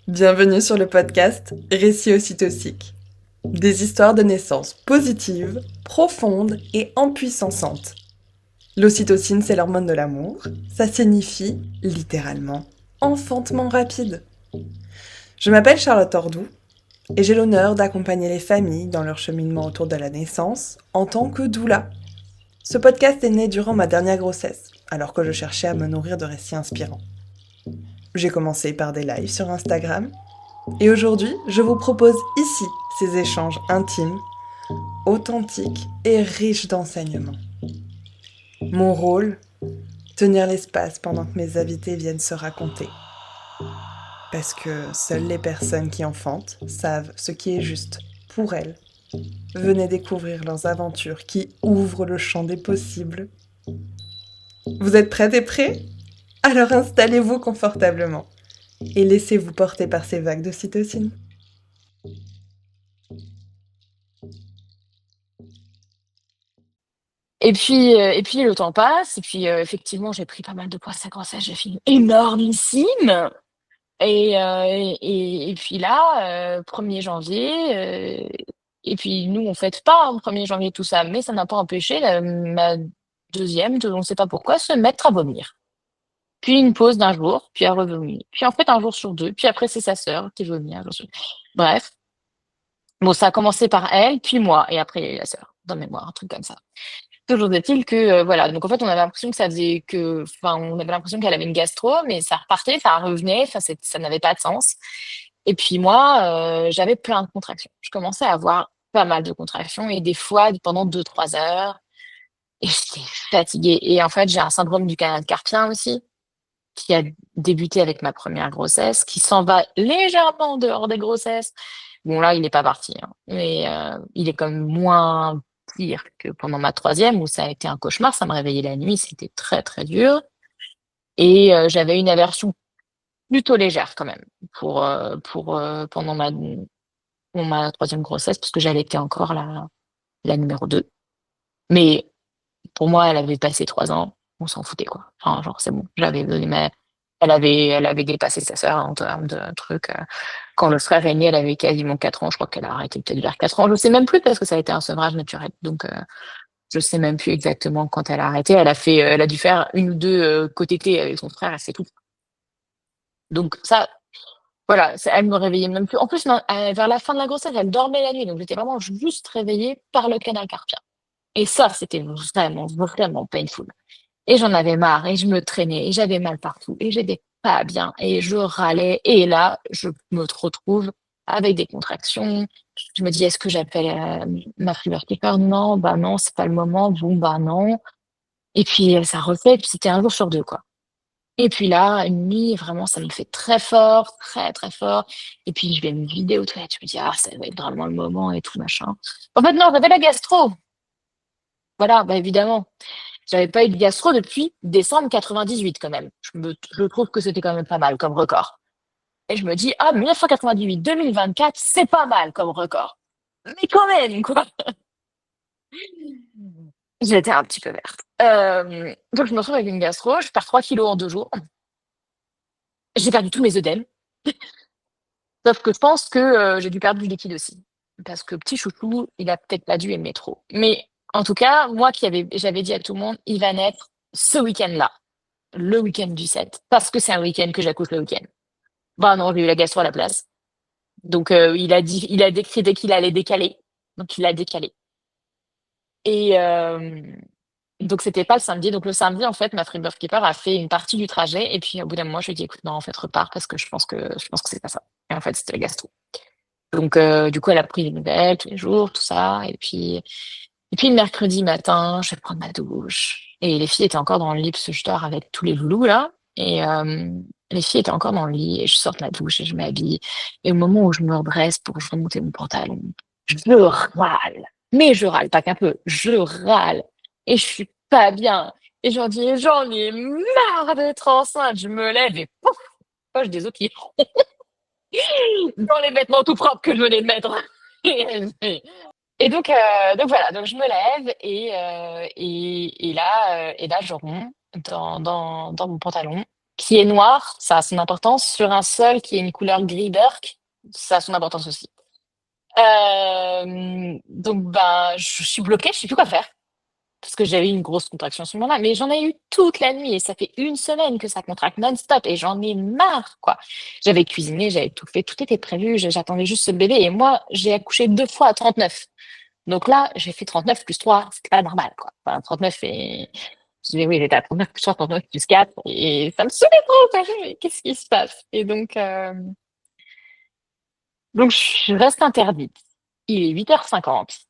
Bienvenue sur le podcast Récits ocytociques. Des histoires de naissance positives, profondes et empuissantes. L'ocytocine, c'est l'hormone de l'amour. Ça signifie, littéralement, enfantement rapide. Je m'appelle Charlotte Tordoux et j'ai l'honneur d'accompagner les familles dans leur cheminement autour de la naissance en tant que doula. Ce podcast est né durant ma dernière grossesse, alors que je cherchais à me nourrir de récits inspirants. J'ai commencé par des lives sur Instagram. Et aujourd'hui, je vous propose ici ces échanges intimes, authentiques et riches d'enseignements. Mon rôle, tenir l'espace pendant que mes invités viennent se raconter. Parce que seules les personnes qui enfantent savent ce qui est juste pour elles. Venez découvrir leurs aventures qui ouvrent le champ des possibles. Vous êtes prêtes et prêts? Alors installez-vous confortablement et laissez-vous porter par ces vagues d'ocytocine. Et puis le temps passe, et puis effectivement, j'ai pris pas mal de poids à sa grossesse, j'ai fait une énormissime. Et puis là, 1er janvier, et puis nous, on fête pas un 1er janvier tout ça, mais ça n'a pas empêché ma deuxième, on ne sait pas pourquoi, se mettre à vomir. Puis une pause d'un jour, puis elle revomit. Puis en fait, un jour sur deux, puis après, c'est sa sœur qui vomit un jour sur... Bref, bon, ça a commencé par elle, puis moi, et après, il y a eu la sœur, dans mémoire, un truc comme ça. Toujours est-il que, voilà, donc en fait, on avait l'impression que on avait l'impression qu'elle avait une gastro, mais ça repartait, ça revenait, enfin, ça n'avait pas de sens. Et puis moi, j'avais plein de contractions. Je commençais à avoir pas mal de contractions et des fois pendant 2, 3 heures et j'étais fatiguée. Et en fait, j'ai un syndrome du canal carpien aussi, qui a débuté avec ma première grossesse, qui s'en va légèrement en dehors des grossesses. Bon, là, il n'est pas parti, hein, mais il est quand même moins pire que pendant ma troisième, où ça a été un cauchemar. Ça me réveillait la nuit, c'était très, très dur. Et j'avais une aversion plutôt légère quand même pendant ma troisième grossesse, parce que j'allaitais encore la numéro 2. Mais pour moi, elle avait passé 3 ans, on s'en foutait, quoi. Enfin, genre, c'est bon, j'avais donné elle avait dépassé sa sœur en termes de trucs. Quand le frère est né, elle avait quasiment 4 ans. Je crois qu'elle a arrêté peut-être vers 4 ans. Je sais même plus parce que ça a été un sevrage naturel. Donc, je sais même plus exactement quand elle a arrêté. Elle a dû faire une ou deux côtés avec son frère et c'est tout. Donc ça, voilà, elle me réveillait même plus. En plus, non, vers la fin de la grossesse, elle dormait la nuit. Donc, j'étais vraiment juste réveillée par le canal carpien. Et ça, c'était vraiment, vraiment painful. Et j'en avais marre, et je me traînais, et j'avais mal partout, et j'étais pas bien, et je râlais. Et là, je me retrouve avec des contractions. Je me dis, est-ce que j'appelle ma free-birth Non, bah non, c'est pas le moment. Bon, bah non. Et puis, ça refait, et puis c'était un jour sur deux, quoi. Et puis là, une nuit, vraiment, ça me fait très fort, très, très fort. Et puis, je vais me vider aux toilettes. Je me dis, ah, ça va être vraiment le moment et tout, machin. En fait, non, j'avais la gastro. Voilà, bah évidemment. J'avais pas eu de gastro depuis décembre 98 quand même. Je trouve que c'était quand même pas mal comme record. Et je me dis, ah, 1998, 2024, c'est pas mal comme record. Mais quand même, quoi. J'étais un petit peu verte. Donc je me retrouve avec une gastro, je perds 3 kilos en 2 jours. J'ai perdu tous mes œdèmes. Sauf que je pense que j'ai dû perdre du liquide aussi. Parce que petit chouchou, il a peut-être pas dû aimer trop. Mais en tout cas, moi j'avais dit à tout le monde, il va naître ce week-end-là, le week-end du 7, parce que c'est un week-end que j'accouche le week-end. Bah non, j'ai eu la gastro à la place. Donc il a décrit dès qu'il allait décaler. Donc il a décalé. Et donc c'était pas le samedi. Donc le samedi, en fait, ma free birth keeper a fait une partie du trajet. Et puis au bout d'un moment, je lui ai dit, écoute, non, en fait, repars parce que je pense que c'est pas ça. Et en fait, c'était la gastro. Donc du coup, elle a pris des nouvelles tous les jours, tout ça. Et puis le mercredi matin, je vais prendre ma douche. Et les filles étaient encore dans le lit parce que je dors avec tous les loulous là. Et les filles étaient encore dans le lit et je sors de la douche et je m'habille. Et au moment où je me redresse pour remonter mon pantalon, je râle. Mais je râle pas qu'un peu, je râle. Et je suis pas bien. Et j'en ai marre d'être enceinte. Je me lève et pouf, poche des os qui dans les vêtements tout propres que je venais de mettre. Et donc voilà, donc je me lève et là je romps dans mon pantalon. qui est noir, ça a son importance. Sur un sol qui est une couleur gris burk, ça a son importance aussi. Donc, ben, je suis bloquée, je sais plus quoi faire. Parce que j'avais une grosse contraction à ce moment-là, mais j'en ai eu toute la nuit et ça fait une semaine que ça contracte non-stop et j'en ai marre, quoi. J'avais cuisiné, j'avais tout fait, tout était prévu, j'attendais juste ce bébé et moi, j'ai accouché 2 fois à 39. Donc là, j'ai fait 39 plus 3, c'était pas normal, quoi. Enfin, 39 et... Je disais, oui, j'étais à 39 plus 3, 39 plus 4 et ça me saoulait trop, quoi. Mais qu'est-ce qui se passe? Et donc je reste interdite. Il est 8h50.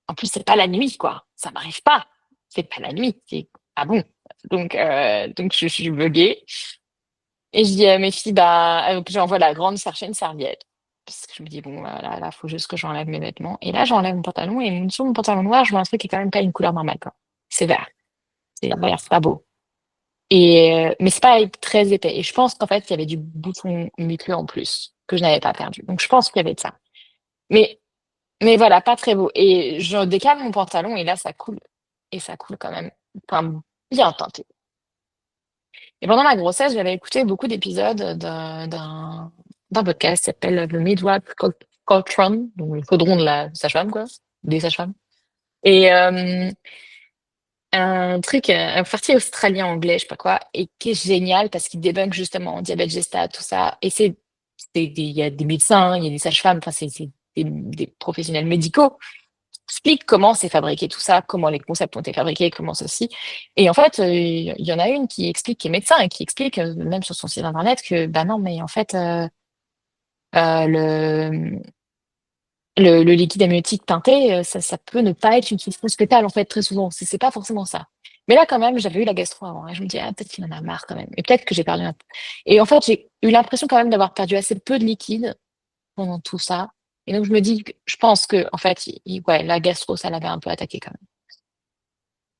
En plus, c'est pas la nuit, quoi. Ça m'arrive pas. C'est pas la nuit. C'est ah bon. Donc je suis buggée. Et je dis à mes filles, bah, j'envoie la grande chercher une serviette. Parce que je me dis, bon, là, faut juste que j'enlève mes vêtements. Et là, j'enlève mon pantalon et sur mon pantalon noir, je vois un truc qui est quand même pas une couleur normale, quoi. C'est vert. C'est vert, c'est pas beau. Mais c'est pas très épais. Et je pense qu'en fait, il y avait du bouton muqueux en plus, que je n'avais pas perdu. Donc je pense qu'il y avait de ça. Mais Mais voilà, pas très beau. Et je décale mon pantalon et là, ça coule. Et ça coule quand même. Enfin, bien teinté. Et pendant ma grossesse, j'avais écouté beaucoup d'épisodes d'un podcast qui s'appelle The Midwife Cauldron, donc le chaudron de la sage-femme, quoi. Des sages-femmes. Et un truc, un parti australien anglais, je sais pas quoi, et qui est génial parce qu'il débunk justement diabète gestat, tout ça. Et il y a des médecins, il y a des sages-femmes, enfin, c'est des professionnels médicaux explique comment c'est fabriqué tout ça, comment les concepts ont été fabriqués, comment ceci. Et en fait, il y en a une qui explique, qui est médecin et qui explique, même sur son site internet, que bah non, mais en fait, le, le liquide amniotique teinté, ça peut ne pas être une substance fétale, en fait, très souvent. C'est pas forcément ça. Mais là, quand même, j'avais eu la gastro avant. Et je me dis, ah, peut-être qu'il en a marre quand même. Et peut-être que j'ai perdu un peu. Et en fait, j'ai eu l'impression quand même d'avoir perdu assez peu de liquide pendant tout ça. Et donc, je me dis, je pense que, en fait, ouais, la gastro, ça l'avait un peu attaqué quand même.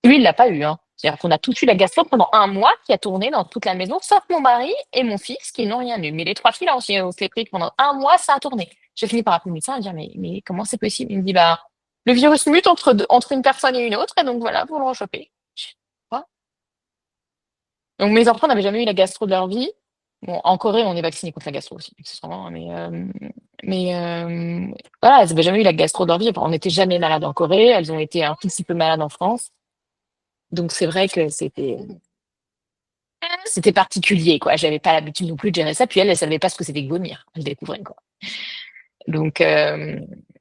Lui, il l'a pas eu, hein. C'est-à-dire qu'on a tous eu la gastro pendant un mois qui a tourné dans toute la maison, sauf mon mari et mon fils qui n'ont rien eu. Mais les trois filles, là, on s'est pris pendant un mois, ça a tourné. J'ai fini par appeler le médecin et dire, mais comment c'est possible? Il me dit, bah, le virus mute entre une personne et une autre, et donc voilà, vous le rechopez. Je dis, quoi. Donc mes enfants n'avaient jamais eu la gastro de leur vie. Bon, en Corée, on est vacciné contre la gastro aussi, accessoirement, mais voilà, elles n'avaient jamais eu la gastro de leur vie. Enfin, on n'était jamais malade en Corée, elles ont été un tout petit peu malades en France. Donc c'est vrai que c'était particulier, quoi. J'avais pas l'habitude non plus de gérer ça. Puis elle savait pas ce que c'était que vomir. Elle découvrait, quoi. Donc, euh,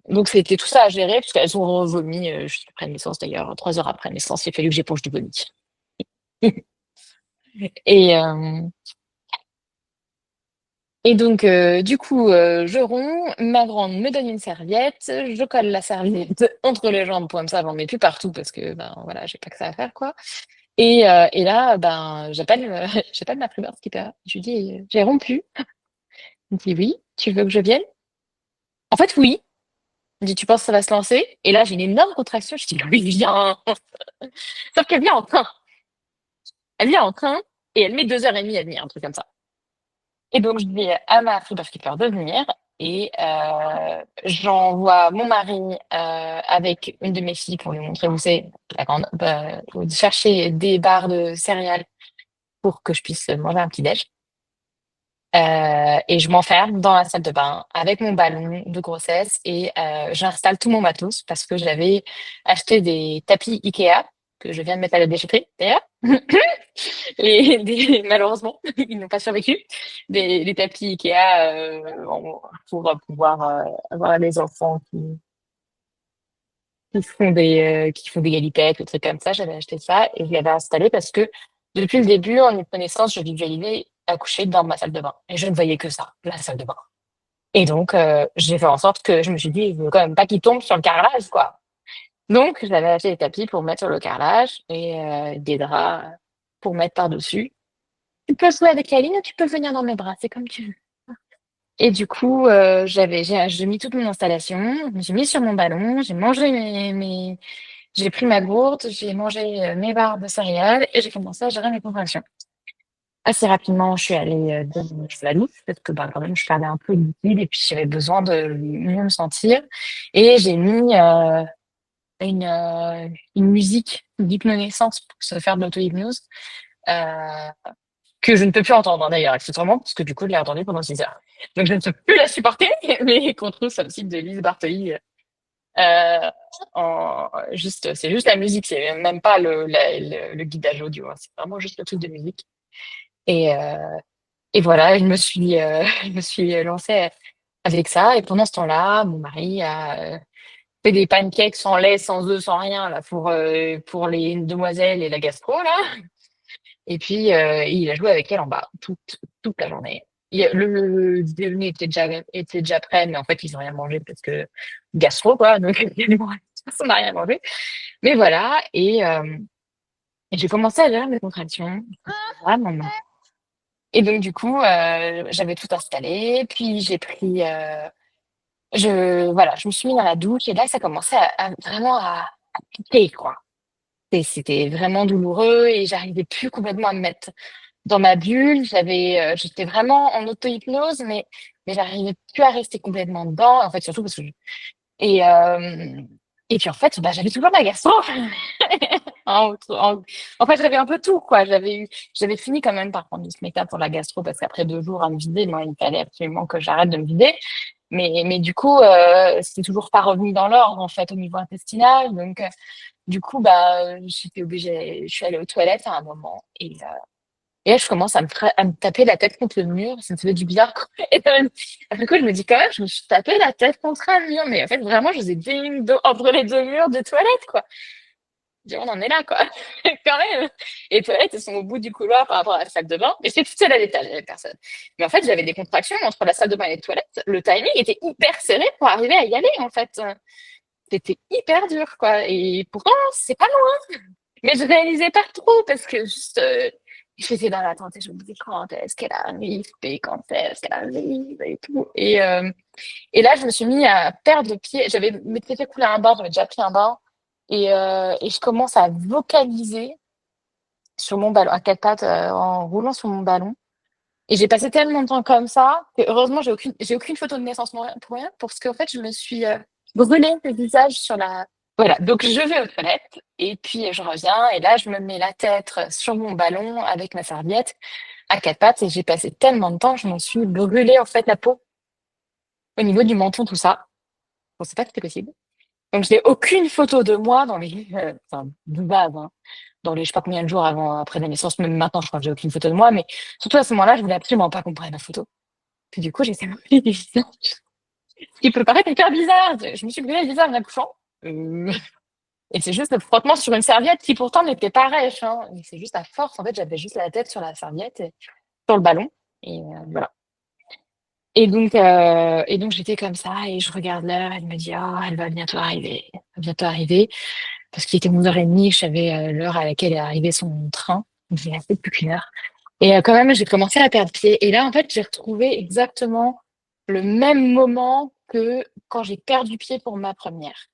donc c'était tout ça à gérer, parce qu'elles ont vomi juste après naissance, d'ailleurs, 3 heures après naissance. Il a fallu que j'éponge du vomi. Et, euh, et donc, du coup, je romps, ma grande me donne une serviette, je colle la serviette entre les jambes pour comme ça, j'en mets plus partout parce que, ben voilà, j'ai pas que ça à faire, quoi. Et là, ben, j'appelle ma primeur skipper. Je lui dis, j'ai rompu. Il me dit, oui, tu veux que je vienne? En fait, oui. Il me dit, tu penses que ça va se lancer? Et là, j'ai une énorme contraction. Je dis, oui, viens. Sauf qu'elle vient en train. Elle vient en train et elle met 2h30 à venir, un truc comme ça. Et donc, je dis à ma flipper skipper de venir et j'envoie mon mari avec une de mes filles pour lui montrer où c'est la grande, chercher des barres de céréales pour que je puisse manger un petit déj. Et je m'enferme dans la salle de bain avec mon ballon de grossesse et j'installe tout mon matos parce que j'avais acheté des tapis Ikea que je viens de mettre à la déchetterie d'ailleurs. Malheureusement, ils n'ont pas survécu. Des tapis Ikea pour pouvoir avoir les enfants qui font des galipettes, des trucs comme ça. J'avais acheté ça et je l'avais installé parce que depuis le début, en y connaissance, je visualisais accoucher dans ma salle de bain. Et je ne voyais que ça, la salle de bain. Et donc, j'ai fait en sorte que je me suis dit, je veux quand même pas qu'il tombe sur le carrelage, quoi. Donc, j'avais acheté des tapis pour mettre sur le carrelage et des draps pour mettre par-dessus. Tu peux jouer avec la ligne ou tu peux venir dans mes bras, c'est comme tu veux. Et du coup, j'ai mis toute mon installation, je me suis mise sur mon ballon, j'ai mangé j'ai pris ma gourde, j'ai mangé mes barres de céréales et j'ai commencé à gérer mes contractions. Assez rapidement, je suis allée dans la douche parce que bah, quand même, je perdais un peu de liquide et puis j'avais besoin de mieux me sentir. Et j'ai mis une musique d'hypnonaissance pour se faire de l'auto-hypnose. Euh, que je ne peux plus entendre, hein, d'ailleurs, accessoirement, parce que du coup, je l'ai entendue pendant 6 heures. Donc, je ne peux plus la supporter, mais qu'on trouve sur le site de Lise Bartoli. C'est juste la musique, c'est même pas le guidage audio, hein, c'est vraiment juste le truc de musique. Et, euh, et voilà, je me suis, je me suis lancée avec ça. Et pendant ce temps-là, mon mari a fait des pancakes sans lait, sans œufs, sans rien, là, pour les demoiselles et la gastro, là. Et puis, il a joué avec elle en bas toute la journée. Le déjeuner était déjà prêt, mais en fait, ils n'ont rien mangé parce que gastro, quoi. Donc, on n'a rien mangé. Mais voilà. Et j'ai commencé à gérer mes contractions. Vraiment. Et donc, du coup, j'avais tout installé. Puis, voilà, je me suis mis dans la douche. Et là, ça commençait vraiment à piquer, quoi. Et c'était vraiment douloureux et j'arrivais plus complètement à me mettre dans ma bulle. J'étais vraiment en auto-hypnose, mais j'arrivais plus à rester complètement dedans. En fait, surtout parce que et, euh, et puis en fait, bah, j'avais toujours ma gastro. En, en fait, j'avais un peu tout, quoi. J'avais fini quand même par prendre du Smecta pour la gastro parce qu'après 2 jours à me vider, moi, il fallait absolument que j'arrête de me vider. Mais du coup, c'était toujours pas revenu dans l'ordre, en fait, au niveau intestinal. Donc, du coup, bah, j'étais obligée, je suis allée aux toilettes à un moment et là, je commence à me taper la tête contre le mur. Ça me faisait du bien, quoi. Et après coup, je me dis quand même, je me suis tapé la tête contre un mur. Mais en fait, vraiment, je faisais ding entre les 2 murs de toilettes, quoi. Je dis, on en est là, quoi. Quand même. Et les toilettes, elles sont au bout du couloir par rapport à la salle de bain. Et c'est toute seule à l'étage, il n'y avait personne. Mais en fait, j'avais des contractions entre la salle de bain et les toilettes. Le timing était hyper serré pour arriver à y aller, en fait. C'était hyper dur, quoi. Et pourtant, c'est pas loin. Mais je réalisais pas trop parce que juste, j'étais dans l'attente et je me disais quand est-ce qu'elle arrive et quand est-ce qu'elle arrive et tout. Et là, je me suis mis à perdre le pied. M'étais fait couler un bain, j'avais déjà pris un bain. Et je commence à vocaliser sur mon ballon, à 4 pattes, en roulant sur mon ballon. Et j'ai passé tellement de temps comme ça que heureusement, j'ai aucune photo de naissance pour rien, parce qu'en fait, je me suis brûlé le visage sur la. Voilà, donc je vais aux toilettes et puis je reviens et là, je me mets la tête sur mon ballon avec ma serviette à 4 pattes et j'ai passé tellement de temps, je m'en suis brûlé en fait la peau au niveau du menton, tout ça. Je pensais pas que c'était possible. Donc, je n'ai aucune photo de moi enfin, de base, hein, dans les, je sais pas combien de jours après la naissance, même maintenant, je crois que j'ai aucune photo de moi, mais surtout à ce moment-là, je voulais absolument pas qu'on prenne ma photo. Puis du coup, j'ai essayé de me brûler des visages. Ce qui peut paraître hyper bizarre. Je me suis brûlé le visage en accouchant. Euh, et c'est juste le frottement sur une serviette qui pourtant n'était pas rêche, hein. Mais c'est juste à force, en fait, j'avais juste la tête sur la serviette et sur le ballon. Voilà. Et donc j'étais comme ça et je regarde l'heure, elle me dit, oh, elle va bientôt arriver. Elle va bientôt arriver. Parce qu'il était 11h30, je savais l'heure à laquelle est arrivé son train. Donc, il restait plus qu'1 heure. Et quand même, j'ai commencé à perdre pied. Et là, en fait, j'ai retrouvé exactement le même moment que quand j'ai perdu pied pour ma première.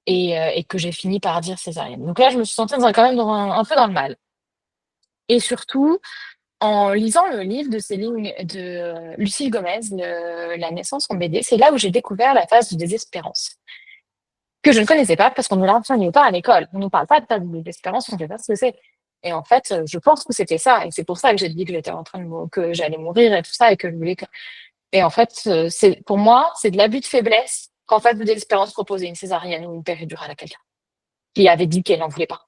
Et que j'ai fini par dire césarienne. Donc là, je me suis sentie quand même un peu dans le mal. Et surtout, en lisant le livre de Céline, de Lucille Gomez, La naissance en BD, c'est là où j'ai découvert la phase de désespérance que je ne connaissais pas parce qu'on ne l'enseigne pas à l'école. On ne nous parle pas de phase de désespérance, on ne sait pas ce que c'est. Et en fait, je pense que c'était ça. Et c'est pour ça que j'ai dit que j'étais en train que j'allais mourir et tout ça et que je voulais que. Et en fait, pour moi, c'est de l'abus de faiblesse qu'en phase de désespérance proposer une césarienne ou une péridurale à quelqu'un qui avait dit qu'elle n'en voulait pas.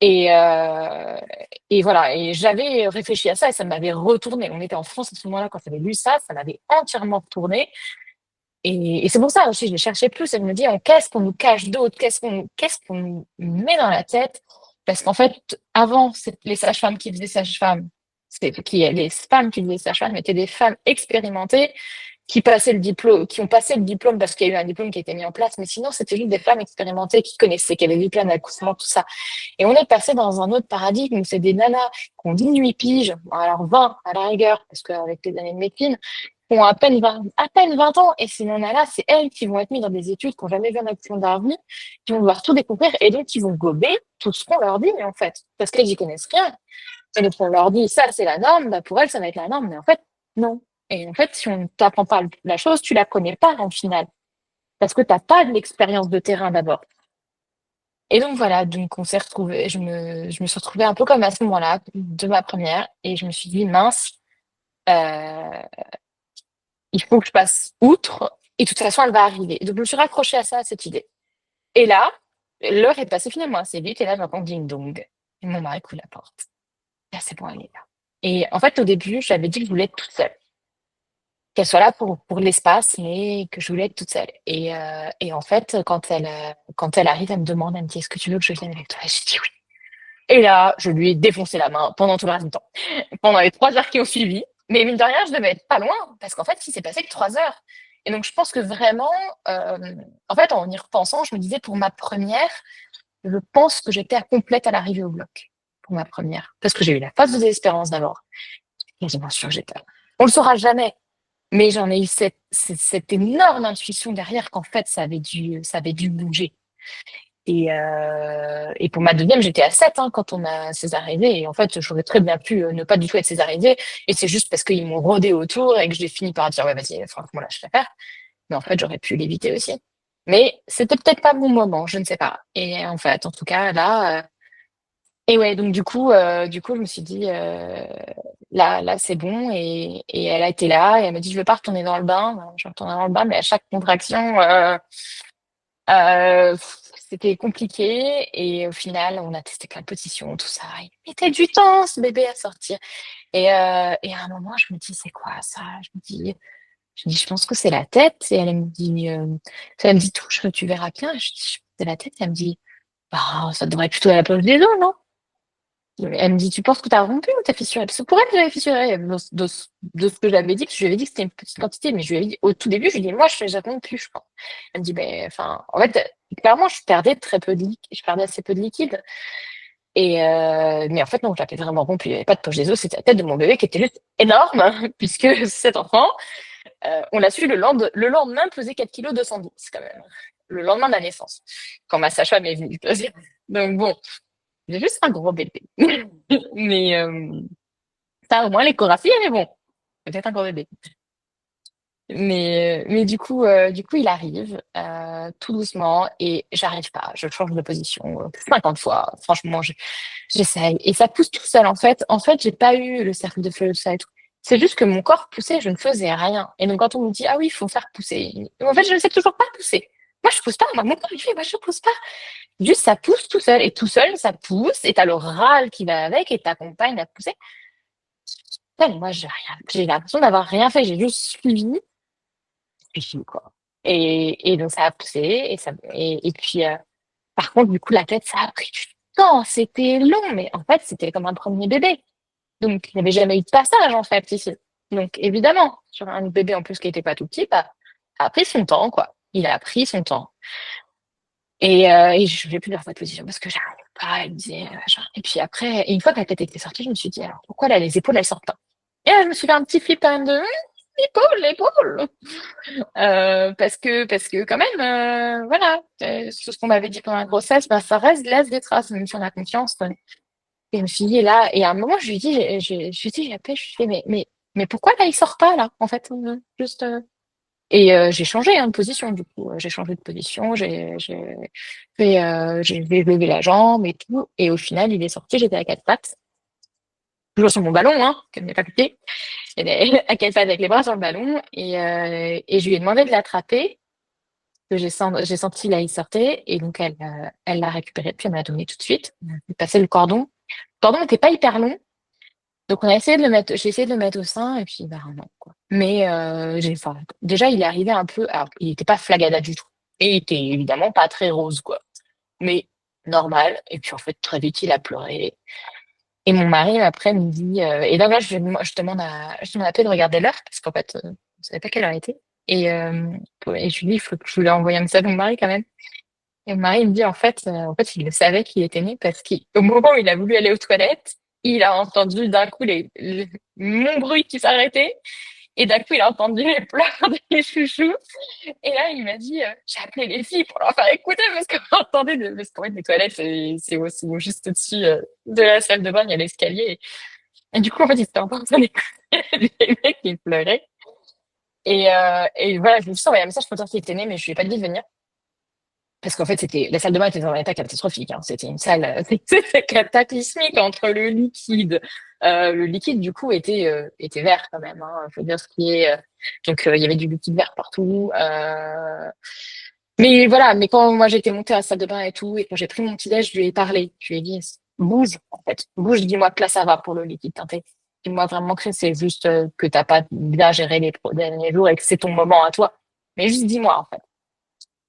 Et, euh, et voilà. Et j'avais réfléchi à ça et ça m'avait retourné. On était en France à ce moment-là quand j'avais lu ça, ça m'avait entièrement retourné. Et c'est pour ça aussi, je cherchais plus. Et je me dis, qu'est-ce qu'on nous cache d'autre? Qu'est-ce qu'on nous met dans la tête? Parce qu'en fait, avant, les sages-femmes qui faisaient sages-femmes, les femmes qui faisaient sages-femmes étaient des femmes expérimentées qui passaient le diplôme, qui ont passé le diplôme parce qu'il y a eu un diplôme qui a été mis en place. Mais sinon, c'était juste des femmes expérimentées qui connaissaient, qui avaient vu plein d'accouchements, tout ça. Et on est passé dans un autre paradigme où c'est des nanas qui ont 18 piges, alors 20 à la rigueur, parce qu'avec les années de médecine, qui ont à peine 20 ans, et ces nanas-là, c'est elles qui vont être mises dans des études, qui n'ont jamais vu un accouchement de leur vie, qui vont devoir tout découvrir, et donc qui vont gober tout ce qu'on leur dit, en fait, parce qu'elles n'y connaissent rien. Et donc on leur dit, ça c'est la norme, bah pour elles ça va être la norme, mais en fait, non. Et en fait, si on ne t'apprend pas la chose, tu la connais pas en final, parce que tu n'as pas de l'expérience de terrain d'abord. Et donc voilà, donc on s'est retrouvés, je me suis retrouvée un peu comme à ce moment-là de ma première, et je me suis dit, mince, euh, il faut que je passe outre, et de toute façon, elle va arriver. Donc je me suis raccrochée à ça, à cette idée. Et là, l'heure est passée finalement assez vite, et là, j'entends ding dong. Et mon mari coule la porte. Là, c'est bon, elle est là. Et en fait, au début, j'avais dit que je voulais être toute seule. Qu'elle soit là pour l'espace, mais que je voulais être toute seule. Et en fait, quand elle arrive, elle me demande, elle me dit, est-ce que tu veux que je vienne avec toi? Et j'ai dit oui. Et là, je lui ai défoncé la main pendant tout le reste du temps. Pendant les 3 heures qui ont suivi. Mais mine de rien, je devais être pas loin, parce qu'en fait, il s'est passé que 3 heures. Et donc, je pense que vraiment, en fait, en y repensant, je me disais, pour ma première, je pense que j'étais à complète à l'arrivée au bloc. Pour ma première. Parce que j'ai eu la phase de désespérance d'abord. Quasiment sûre que j'étais là. On le saura jamais. Mais j'en ai eu cette énorme intuition derrière qu'en fait, ça avait dû bouger. Et pour ma deuxième, j'étais à 7 hein, quand on a césarisé. Et en fait, j'aurais très bien pu ne pas du tout être césarisée. Et c'est juste parce qu'ils m'ont rodé autour et que j'ai fini par dire, ouais, vas-y, franchement, là, je vais faire. Mais en fait, j'aurais pu l'éviter aussi. Mais c'était peut-être pas mon moment, je ne sais pas. Et en fait, en tout cas, là, et ouais, donc du coup, je me suis dit, là, c'est bon. Et elle a été là et elle m'a dit, je veux pas retourner dans le bain. Je retourne dans le bain, mais à chaque contraction, c'était compliqué. Et au final, on a testé plein de positions, tout ça. Il mettait du temps, ce bébé, à sortir. Et à un moment, je me dis, c'est quoi ça? Je me dis, je pense que c'est la tête. Et elle me dit, touche, tu verras bien. Je dis, c'est la tête. Et elle me dit, bah, ça devrait être plutôt à la poche des os, non? Elle me dit, tu penses que t'as rompu ou t'as fissuré? Parce que pour elle, j'avais fissuré de ce que j'avais dit, parce que je lui avais dit que c'était une petite quantité, mais je lui avais dit, au tout début, je lui ai dit, moi, j'ai rompu, je pense. Elle me dit, ben, enfin, en fait, clairement, je perdais très peu de liquide, je perdais assez peu de liquide. Mais en fait, non, j'avais vraiment rompu. Il n'y avait pas de poche des os, c'était la tête de mon bébé qui était juste énorme, puisque cet enfant, on l'a su le lendemain, pesait 4,210 kg quand même. Le lendemain de la naissance, quand ma sage-femme est venue peser. Donc bon, j'ai juste un gros bébé. Mais ça, au moins, l'échographie, elle est bon. Peut-être un gros bébé. Mais du coup, il arrive tout doucement et j'arrive pas. Je change de position 50 fois. Franchement, j'essaye. Et ça pousse tout seul, en fait. En fait, j'ai pas eu le cercle de feu, tout ça et tout. C'est juste que mon corps poussait, je ne faisais rien. Et donc, quand on me dit, ah oui, il faut faire pousser. En fait, je ne sais toujours pas pousser. Moi, je pousse pas. Moi, mon corps, il fait, moi, je pousse pas. Juste, ça pousse tout seul. Et tout seul, ça pousse. Et t'as le râle qui va avec et t'accompagne à pousser. Moi, j'ai l'impression d'avoir rien fait. J'ai juste suivi et fini, quoi. Et donc, ça a poussé. Et puis, par contre, du coup, la tête, ça a pris du temps. C'était long. Mais en fait, c'était comme un premier bébé. Donc, il n'y avait jamais eu de passage, en fait, ici. Donc, évidemment, sur un bébé en plus qui n'était pas tout petit, bah, ça a pris son temps, quoi. Il a pris son temps. Et je vais plusieurs fois de position parce que j'arrive pas, elle me disait, machin. Et puis après, et une fois que la tête était sortie, je me suis dit, alors pourquoi là, les épaules, elles sortent pas? Et là, je me suis fait un petit flip quand même de, l'épaule. Parce que quand même, voilà, tout ce qu'on m'avait dit pendant la grossesse, bah, ça reste, laisse des traces, même si on a confiance. Et je me suis dit, là, et à un moment, je lui dis, je lui dis, j'appelle, je lui fais, mais pourquoi là, il sort pas, là, en fait, juste, j'ai changé hein, de position, du coup. J'ai changé de position, j'ai levé la jambe et tout. Et au final, il est sorti, j'étais à 4 pattes. Toujours sur mon ballon, hein, qu'elle n'est pas piqué. J'étais à 4 pattes avec les bras sur le ballon. Et je lui ai demandé de l'attraper. Que j'ai senti là, il sortait. Et donc, elle l'a récupéré, puis elle me l'a donné tout de suite. On a fait passer le cordon. Le cordon n'était pas hyper long. Donc, j'ai essayé de le mettre au sein, et puis, bah, non, quoi. Mais, enfin, déjà, il est arrivé un peu, alors, il n'était pas flagada du tout. Et il était évidemment pas très rose, quoi. Mais, normal. Et puis, en fait, très vite, il a pleuré. Et mon mari, après, me dit, et donc là, je demande à Paix de regarder l'heure, parce qu'en fait, je ne savais pas quelle heure il était. Et je lui dis, il faut que je lui envoie un message à mon mari, quand même. Et mon mari me dit en fait, il le savait qu'il était né parce qu'au moment où il a voulu aller aux toilettes, il a entendu d'un coup mon bruit qui s'arrêtait et d'un coup il a entendu les pleurs des chouchous. Et là il m'a dit, j'ai appelé les filles pour leur faire écouter parce qu'on entendait parce qu'en fait les toilettes c'est juste au-dessus de la salle de bain, il y a l'escalier. Et du coup en fait il s'était entendu les mecs qui pleuraient. Et voilà, je me suis envoyé un message pour dire qu'il était né, mais je lui ai pas dit de venir. parce qu'en fait, c'était la salle de bain était dans un état catastrophique. Hein. C'était une salle c'était cataclysmique entre le liquide. Le liquide du coup était vert quand même. Hein, faut dire ce qui est. Donc il y avait du liquide vert partout. Mais voilà. Mais quand moi j'étais montée à la salle de bain et tout, et quand j'ai pris mon petit déj, je lui ai parlé. Je lui ai dit bouge en fait, bouge. Dis-moi que là ça va pour le liquide teinté. Dis-moi vraiment que c'est juste que t'as pas bien géré les derniers jours et que c'est ton moment à toi. Mais juste dis-moi en fait.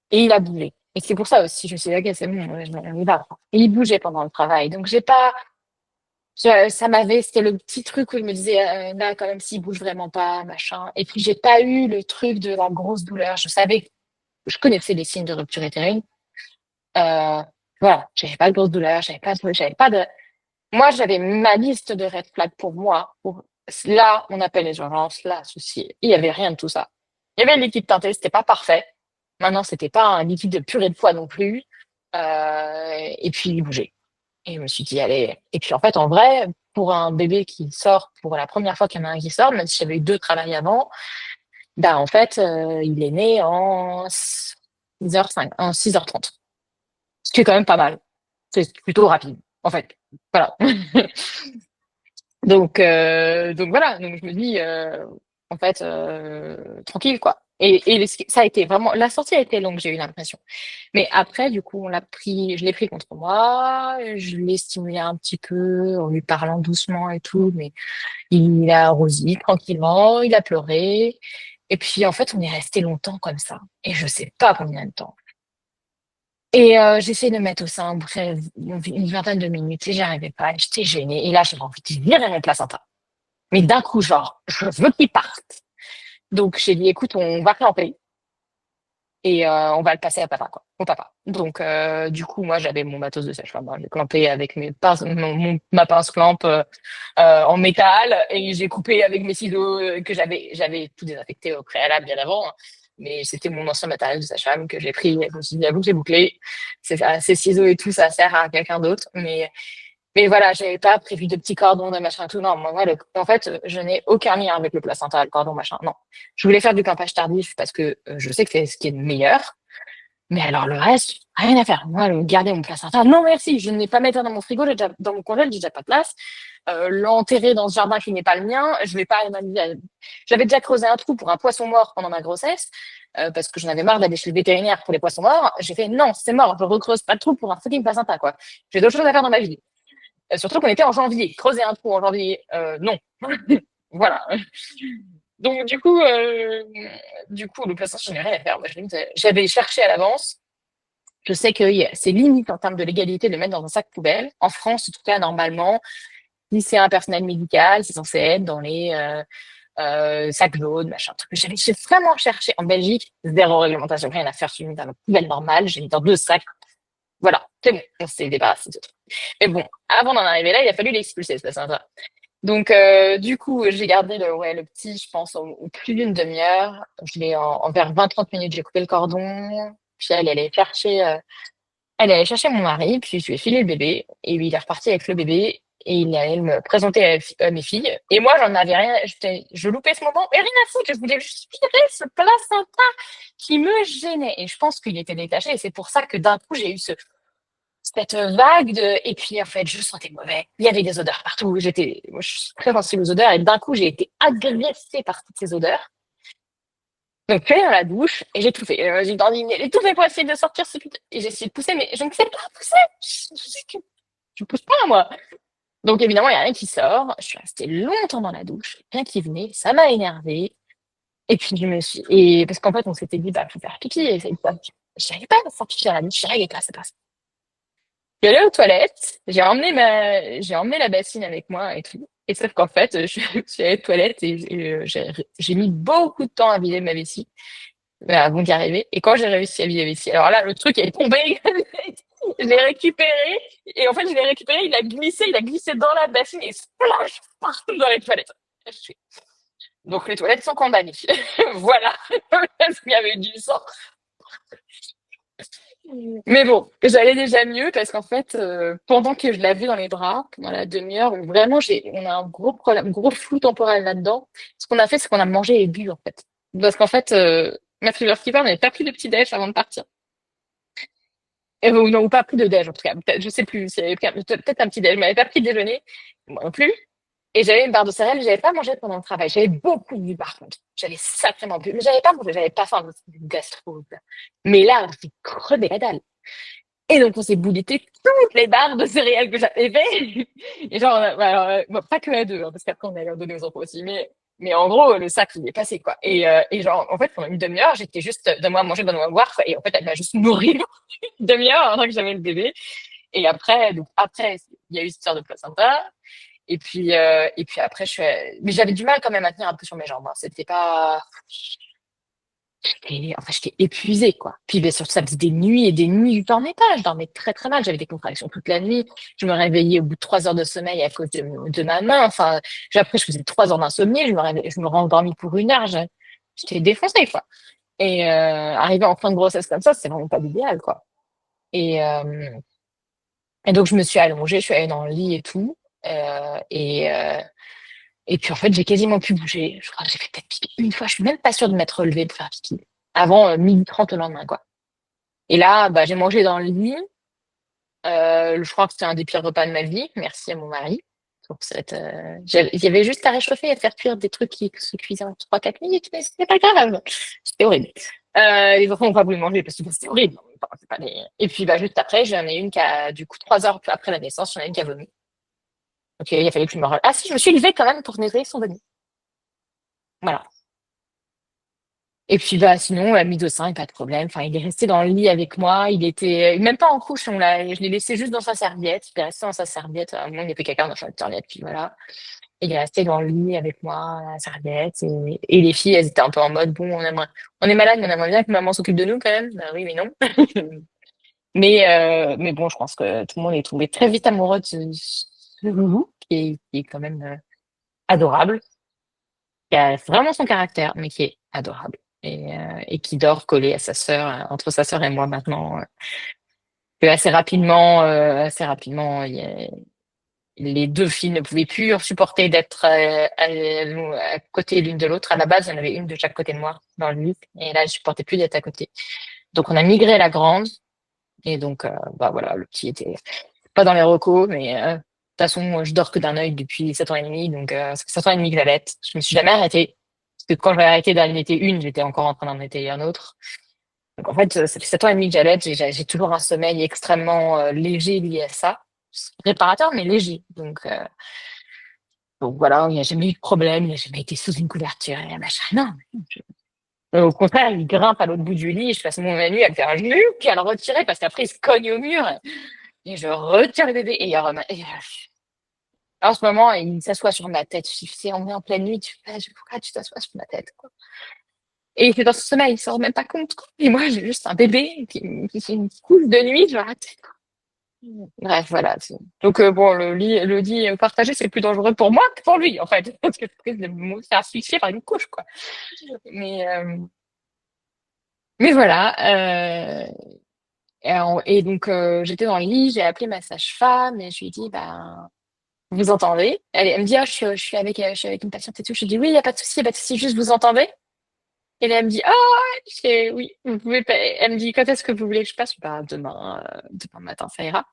Et il a bougé. Et c'est pour ça aussi, je me suis dit, ok, c'est bon, ouais, on y va. Et il bougeait pendant le travail. Donc, j'ai pas, ça m'avait, c'était le petit truc où je me disais, là, quand même, s'il bouge vraiment pas, machin. Et puis, j'ai pas eu le truc de la grosse douleur. Je savais, je connaissais les signes de rupture utérine. Euh, voilà, j'avais pas de grosse douleur, j'avais pas de, moi, j'avais ma liste de red flags pour moi. Pour, là, on appelle les urgences, là, ceci. Il y avait rien de tout ça. Il y avait le liquide teinté, c'était pas parfait. Maintenant, c'était pas un liquide de purée de foie non plus. Et puis, il bougeait. Et je me suis dit, allez. Et puis, en fait, en vrai, pour un bébé qui sort pour la première fois qu'il y en a un qui sort, même si j'avais eu deux travails avant, bah, en fait, il est né en 6h05, en 6h30. Ce qui est quand même pas mal. C'est plutôt rapide, en fait. Voilà. Donc voilà. Donc, je me dis, en fait, tranquille, quoi. Et ça a été vraiment, la sortie a été longue, j'ai eu l'impression. Mais après, du coup, je l'ai pris contre moi, je l'ai stimulé un petit peu en lui parlant doucement et tout, mais il a arrosé tranquillement, il a pleuré. Et puis, en fait, on est resté longtemps comme ça. Et je sais pas combien de temps. Et j'essayais de mettre au sein bref, une vingtaine de minutes et j'y arrivais pas. J'étais gênée. Et là, j'avais envie de virer mon placenta. Mais d'un coup, genre, je veux qu'il parte. Donc, j'ai dit, écoute, on va clamper. Et on va le passer à papa, quoi, au papa. Donc, du coup, moi, j'avais mon matos de sage-femme. Hein. J'ai clampé avec mes pinces, ma pince clampe en métal et j'ai coupé avec mes ciseaux que j'avais tout désinfecté au préalable bien avant. Hein. Mais c'était mon ancien matériel de sage-femme que j'ai pris. Je me suis dit, à vous que j'ai bouclé. Ces ciseaux et tout, ça sert à quelqu'un d'autre. Mais voilà, j'avais pas prévu de petits cordons, de machin, tout. Non, moi, en fait, je n'ai aucun lien avec le placenta, le cordon, machin. Non. Je voulais faire du clampage tardif parce que je sais que c'est ce qui est le meilleur. Mais alors, le reste, rien à faire. Moi, garder mon placenta, non, merci. Je ne vais pas mettre ça dans mon frigo, dans mon congèle, j'ai déjà pas de place. L'enterrer dans ce jardin qui n'est pas le mien, je vais pas m'amuser. J'avais déjà creusé un trou pour un poisson mort pendant ma grossesse, parce que j'en avais marre d'aller chez le vétérinaire pour les poissons morts. J'ai fait, non, c'est mort, je recreuse pas de trou pour un fucking placenta, quoi. J'ai d'autres choses à faire dans ma vie. Surtout qu'on était en janvier. Creuser un trou en janvier, non. Voilà. Donc du coup, le placement, je n'ai rien à faire. Moi, j'avais cherché à l'avance. Je sais que c'est limite en termes de légalité de le mettre dans un sac poubelle. En France, en tout cas, normalement, si c'est un personnel médical, c'est censé être dans les sacs jaunes, machin, truc. J'ai vraiment cherché. En Belgique, zéro réglementation, rien à faire. Je l'ai mis dans la poubelle normale. J'ai mis dans deux sacs. Voilà, c'est bon. On s'est débarrassé de tout. Mais bon, avant d'en arriver là, il a fallu l'expulser, ce placenta. Donc, du coup, j'ai gardé le petit, je pense, au plus d'une demi-heure. Je l'ai en vers 20-30 minutes, j'ai coupé le cordon. Puis elle allait chercher mon mari, puis je lui ai filé le bébé. Et lui, il est reparti avec le bébé. Et il allait me présenter à mes filles. Et moi, j'en avais rien, je loupais ce moment. Mais rien à foutre, je voulais juste virer ce placenta qui me gênait. Et je pense qu'il était détaché. Et c'est pour ça que d'un coup, j'ai eu cette vague de, et puis en fait je sentais mauvais, il y avait des odeurs partout, moi je suis très sensible aux odeurs et d'un coup j'ai été agressée par toutes ces odeurs. Donc je suis allée dans la douche et j'ai tout fait. J'ai dandiné, j'ai tout fait pour essayer de sortir ce putain, et j'ai essayé de pousser mais je ne sais pas pousser, je pousse pas moi. Donc évidemment il y a rien qui sort, je suis restée longtemps dans la douche, rien qui venait, ça m'a énervée. Et puis et parce qu'en fait on s'était dit bah faut faire pipi et j'arrivais pas à sortir à la douche, j'arrivais pas, c'est pas. Je suis allée aux toilettes, j'ai emmené la bassine avec moi et tout. Et sauf qu'en fait, je suis allée aux toilettes et j'ai mis beaucoup de temps à vider ma vessie avant d'y arriver. Et quand j'ai réussi à vider la vessie, alors là, le truc est tombé. Je l'ai récupéré. Et en fait, je l'ai récupéré, il a glissé dans la bassine et splash partout dans les toilettes. Donc les toilettes sont condamnées. Voilà. Parce qu'il y avait du sang. Mais bon, j'allais déjà mieux parce qu'en fait, pendant que je l'avais dans les bras, pendant la demi-heure, où vraiment on a un gros problème, gros flou temporel là-dedans. Ce qu'on a fait, c'est qu'on a mangé et bu en fait. Parce qu'en fait, ma housekeeper n'avait pas pris de petit déj avant de partir. Ou non, ou pas pris de déj, en tout cas. Peut-être, je sais plus. Si j'avais peut-être un petit déj. Je m'avais pas pris de déjeuner, moi non plus. Et j'avais une barre de céréales, j'avais pas mangé pendant le travail. J'avais beaucoup bu, par contre. J'avais sacrément bu. Mais j'avais pas mangé, j'avais pas faim, c'était du gastro. Mais là, j'ai crevé la dalle. Et donc, on s'est boulité toutes les barres de céréales que j'avais fait. Et genre, bon, pas que à deux, hein, parce qu'après, on allait en donner aux enfants aussi. Mais en gros, le sac, il est passé, quoi. Et genre, en fait, pendant une demi-heure, j'étais juste, donne-moi à manger, donne-moi à boire, quoi. Et en fait, elle m'a juste nourri une demi-heure pendant que j'avais le bébé. Et après, il y a eu cette histoire de placenta. Et puis après, mais j'avais du mal quand même à tenir un peu sur mes jambes, hein. C'était pas, j'étais épuisée, quoi. Puis, bien sûr, ça faisait des nuits et des nuits, je dormais pas. Je dormais très, très mal. J'avais des contractions toute la nuit. Je me réveillais au bout de 3 heures de sommeil à cause de ma main. Enfin, après, je faisais 3 heures d'insomnie. Je me rendormis pour 1 heure. J'étais défoncée, quoi. Et arriver en fin de grossesse comme ça, c'est vraiment pas l'idéal, quoi. Et, euh, et donc, je me suis allongée, je suis allée dans le lit et tout. Euh, et, euh, et puis, en fait, j'ai quasiment pu bouger. Je crois que j'ai fait peut-être pipi une fois. Je suis même pas sûre de m'être relevée pour faire pipi. Avant 12h30 le lendemain, quoi. Et là, bah, j'ai mangé dans le lit. Je crois que c'était un des pires repas de ma vie. Merci à mon mari. Il y avait juste à réchauffer et à faire cuire des trucs qui se cuisaient en 3-4 minutes, mais c'était pas grave. C'était horrible. Les enfants n'ont pas voulu manger parce que c'était horrible. Enfin, Et puis, bah, juste après, j'en ai une qui a, du coup, 3 heures après la naissance, j'en ai une qui a vomi. Donc, il a fallu que je me relève. Ah si, je me suis levée quand même pour nettoyer son vomi. Voilà. Et puis bah sinon, mise au sein, pas de problème. Enfin, il est resté dans le lit avec moi. Il était même pas en couche. Je l'ai laissé juste dans sa serviette. Il est resté dans sa serviette. À un moment, il a fait caca dans sa serviette. Puis voilà. Il est resté dans le lit avec moi, la serviette. Et les filles, elles étaient un peu en mode, bon, on est malade, mais on aimerait bien que maman s'occupe de nous quand même. Bah oui, mais non. Mais bon, je pense que tout le monde est tombé très vite amoureux de ce loulou, qui est quand même adorable, qui a vraiment son caractère, mais qui est adorable. Et qui dort collé à sa sœur, entre sa sœur et moi maintenant. Que assez rapidement, les deux filles ne pouvaient plus supporter d'être à côté l'une de l'autre. À la base, il y en avait une de chaque côté de moi dans le lit, et là, elles supportaient plus d'être à côté. Donc, on a migré à la grande, et donc, bah voilà, le petit était pas dans les recos, mais de toute façon, moi, je dors que d'un œil depuis 7 ans et demi, donc ça fait 7 ans et demi que j'allaite. Je me suis jamais arrêtée. Parce que quand j'ai arrêté d'allaiter une, j'étais encore en train d'en allaiter un autre. Donc en fait, ça fait 7 ans et demi que j'allaite, j'ai toujours un sommeil extrêmement léger lié à ça. Réparateur, mais léger. Donc voilà, il n'y a jamais eu de problème, il n'a jamais été sous une couverture et machin. Non. Au contraire, il grimpe à l'autre bout du lit, je passe mon nuit à le faire juke et à le retirer parce qu'après il se cogne au mur et je retire le bébé en ce moment, il s'assoit sur ma tête. Je dis, on est en pleine nuit, pourquoi tu t'assois sur ma tête, quoi. Et il fait dans son sommeil, il se rend même pas compte, quoi. Et moi, j'ai juste un bébé qui fait une couche de nuit, je vais arrêter, quoi. Bref, voilà. Donc, bon, le lit partagé, c'est plus dangereux pour moi que pour lui, en fait. Parce que je risque de me faire asphyxier par une couche, quoi. Mais, euh, mais voilà. Et donc, j'étais dans le lit, j'ai appelé ma sage-femme et je lui ai dit, ben, vous entendez? Elle me dit, ah, je suis avec une patiente et tout. Je lui dis, oui, il n'y a pas de souci, il n'y a pas de souci, juste vous entendez? Et là, elle me dit, ah, oui, vous pouvez pas. Elle me dit, quand est-ce que vous voulez que je passe? Bah, demain matin, ça ira.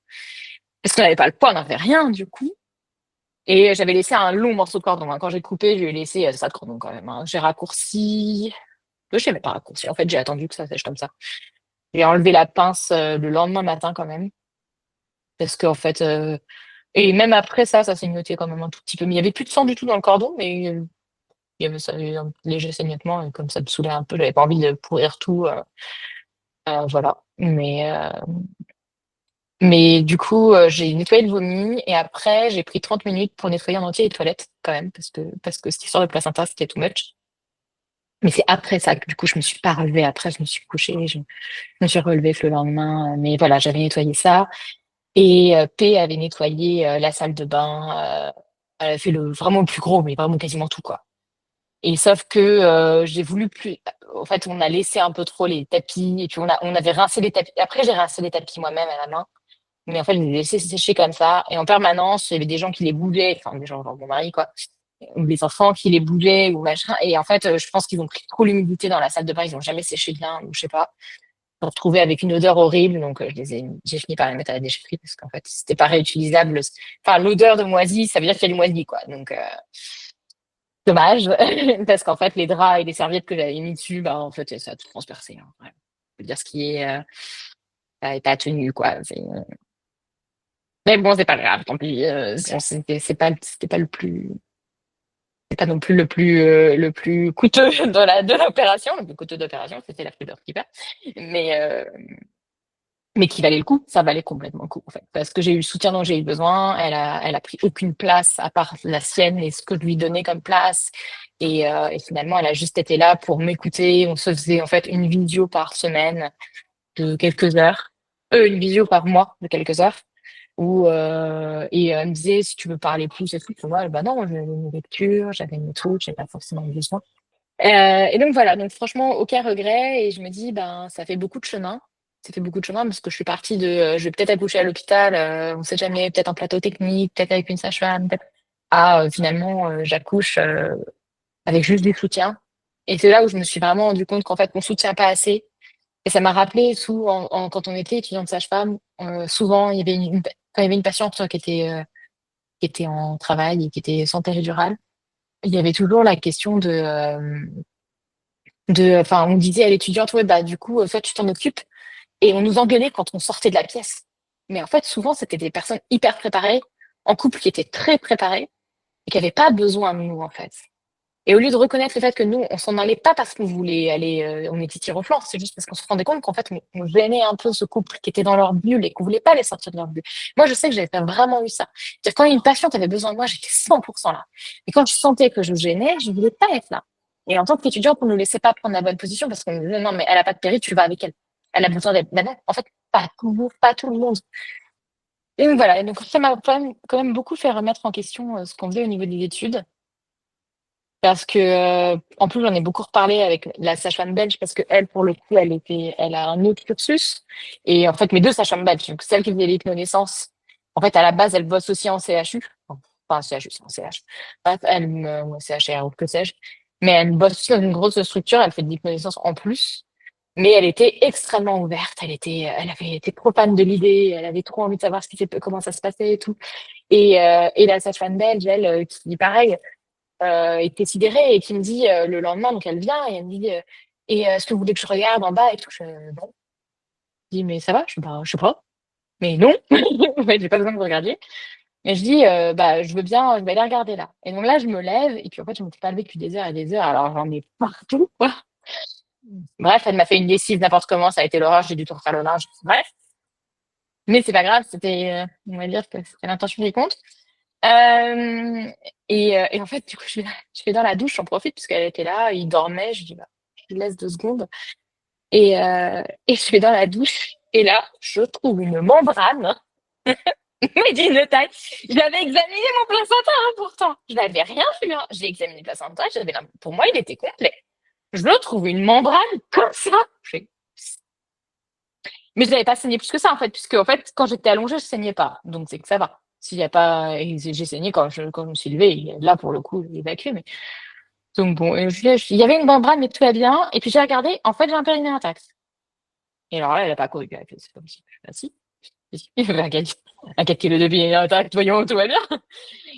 Parce qu'on n'avait pas le poids, on n'avait rien, du coup. Et j'avais laissé un long morceau de cordon, hein. Quand j'ai coupé, je lui ai laissé ça de cordon quand même, hein. J'ai raccourci. Je n'ai même pas raccourci. En fait, j'ai attendu que ça sèche comme ça. J'ai enlevé la pince le lendemain matin quand même. Parce qu'en fait, et même après ça, ça saignotait quand même un tout petit peu. Mais il n'y avait plus de sang du tout dans le cordon, mais il y avait ça, un léger saignement. Et comme ça me saoulait un peu, j'avais pas envie de pourrir tout. Voilà. Mais du coup, j'ai nettoyé le vomi et après, j'ai pris 30 minutes pour nettoyer en entier les toilettes quand même, parce que cette histoire de placenta, c'était too much. Mais c'est après ça que du coup, je me suis pas relevée. Après, je me suis couchée, je me suis relevée que le lendemain. Mais voilà, j'avais nettoyé ça. Et P avait nettoyé la salle de bain. Elle a fait vraiment le plus gros, mais vraiment quasiment tout, quoi. Et sauf que j'ai voulu plus. En fait, on a laissé un peu trop les tapis et puis on avait rincé les tapis. Après, j'ai rincé les tapis moi-même à la main. Mais en fait, je les ai laissés sécher comme ça. Et en permanence, il y avait des gens qui les bougeaient, enfin, des gens, genre mon mari, quoi, ou les enfants qui les bougeaient, ou machin. Et en fait, je pense qu'ils ont pris trop l'humidité dans la salle de bain, ils ont jamais séché bien, ou je sais pas. retrouvés avec une odeur horrible. Donc, j'ai fini par les mettre à la déchetterie parce qu'en fait, c'était pas réutilisable. Enfin, l'odeur de moisi, ça veut dire qu'il y a du moisi, quoi. Donc, dommage. Parce qu'en fait, les draps et les serviettes que j'avais mis dessus, bah, en fait, ça a tout transpercé, hein. Ouais. Je veux dire, ce qui est, ça n'est pas tenu, quoi. Mais bon, c'est pas grave, tant pis. C'était pas le plus, c'est pas non plus le plus coûteux de l'opération. Le plus coûteux d'opération, c'était la frigeur qui perd. Mais, mais qui valait le coup, ça valait complètement le coup, en fait. Parce que j'ai eu le soutien dont j'ai eu besoin. Elle a pris aucune place à part la sienne et ce que je lui donnais comme place. Et finalement, elle a juste été là pour m'écouter. On se faisait, en fait, une vidéo par semaine de quelques heures. Une vidéo par mois de quelques heures. Et elle me disait, si tu veux parler plus et tout, moi, bah non, j'avais mes lectures, j'avais mes trucs, j'avais pas forcément besoin. Et donc voilà, donc franchement, aucun regret. Et je me dis, ben, ça fait beaucoup de chemin. Ça fait beaucoup de chemin parce que je suis partie de, je vais peut-être accoucher à l'hôpital, on sait jamais, peut-être en plateau technique, peut-être avec une sage-femme, peut-être. Ah, finalement, j'accouche avec juste du soutien. Et c'est là où je me suis vraiment rendu compte qu'en fait, on soutient pas assez. Et ça m'a rappelé quand on était étudiante sage-femme, souvent quand il y avait une patiente qui était en travail et qui était sans péridurale, il y avait toujours la question enfin, on disait à l'étudiante, ouais, bah, du coup, toi, tu t'en occupes. Et on nous engueulait quand on sortait de la pièce. Mais en fait, souvent, c'était des personnes hyper préparées, en couple qui étaient très préparées et qui n'avaient pas besoin de nous, en fait. Et au lieu de reconnaître le fait que nous, on s'en allait pas parce qu'on voulait aller, on était tir au flanc, c'est juste parce qu'on se rendait compte qu'en fait, on gênait un peu ce couple qui était dans leur bulle et qu'on voulait pas les sortir de leur bulle. Moi, je sais que j'avais vraiment eu ça. C'est-à-dire, quand une patiente avait besoin de moi, j'étais 100% là. Et quand je sentais que je gênais, je voulais pas être là. Et en tant qu'étudiante, on ne nous laissait pas prendre la bonne position parce qu'on nous disait, non, mais elle a pas de péri, tu vas avec elle. Elle a besoin d'être, ben non, en fait, pas toujours, pas tout le monde. Et donc voilà. Et donc, ça m'a quand même beaucoup fait remettre en question ce qu'on faisait au niveau des études. Parce que, en plus, j'en ai beaucoup reparlé avec la sage-femme belge parce que elle, pour le coup, elle a un autre cursus. Et en fait, mes deux sages-femmes belges, donc celle qui faisait l'hypnonaissance, en fait, à la base, elle bosse aussi en CHU. Enfin, CHU, c'est en CH. Bref, ou en CHR, ou que sais-je. Mais elle bosse aussi dans une grosse structure, elle fait de l'hypnonaissance en plus. Mais elle était extrêmement ouverte, elle avait été trop fan de l'idée, elle avait trop envie de savoir comment ça se passait et tout. Et la sage-femme belge, elle, qui, pareil, était sidérée et qui me dit le lendemain, donc elle vient et elle me dit est-ce que vous voulez que je regarde en bas et tout non. Je dis mais ça va? Je sais pas. Mais non, en fait, j'ai pas besoin que vous regardiez. Et je dis bah je veux bien, je vais aller regarder là. Et donc là, je me lève et puis en fait, je me suis pas levée depuis des heures et des heures. Alors j'en ai partout, quoi. Bref, elle m'a fait une lessive n'importe comment, ça a été l'horreur, j'ai dû tout refaire le linge. Bref, mais c'est pas grave, c'était on va dire que c'était l'intention qui compte. Euh, et en fait, du coup, je vais dans la douche, j'en profite parce qu'elle était là, il dormait, je dis, bah, je lui laisse 2 secondes. Et je vais dans la douche, et là, je trouve une membrane, mais d'une taille. J'avais examiné mon placenta, hein, pourtant. Je n'avais rien vu, hein. J'ai examiné le placenta, pour moi, il était complet. Je trouve une membrane comme ça. Mais je n'avais pas saigné plus que ça, en fait, puisque, en fait, quand j'étais allongée, je saignais pas. Donc, c'est que ça va. S'il y a pas, j'ai saigné quand je me suis levée. Là, pour le coup, j'ai évacué, mais. Donc, bon, il y avait une membrane, mais tout va bien. Et puis, j'ai regardé, en fait, j'ai un périnée intact. Et alors là, elle a pas couru. Elle a fait, c'est pas possible. Ah, si. Il y avait un 4 kilos de périnée intact, voyons, tout va bien.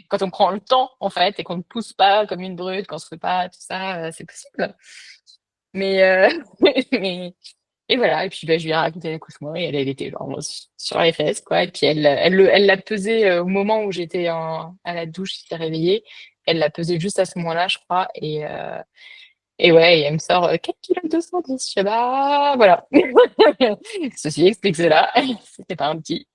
Quand on prend le temps, en fait, et qu'on ne pousse pas comme une brute, qu'on se fait pas, tout ça, c'est possible. Mais, mais, et voilà, et puis bah, je lui ai raconté l'accouchement et elle était genre sur les fesses, quoi. Et puis elle l'a pesé au moment où j'étais à la douche, il s'est réveillé. Elle l'a pesé juste à ce moment-là, je crois. Et ouais, et elle me sort 4 kg 210. Je fais bah voilà. Ceci explique cela. C'était pas un petit.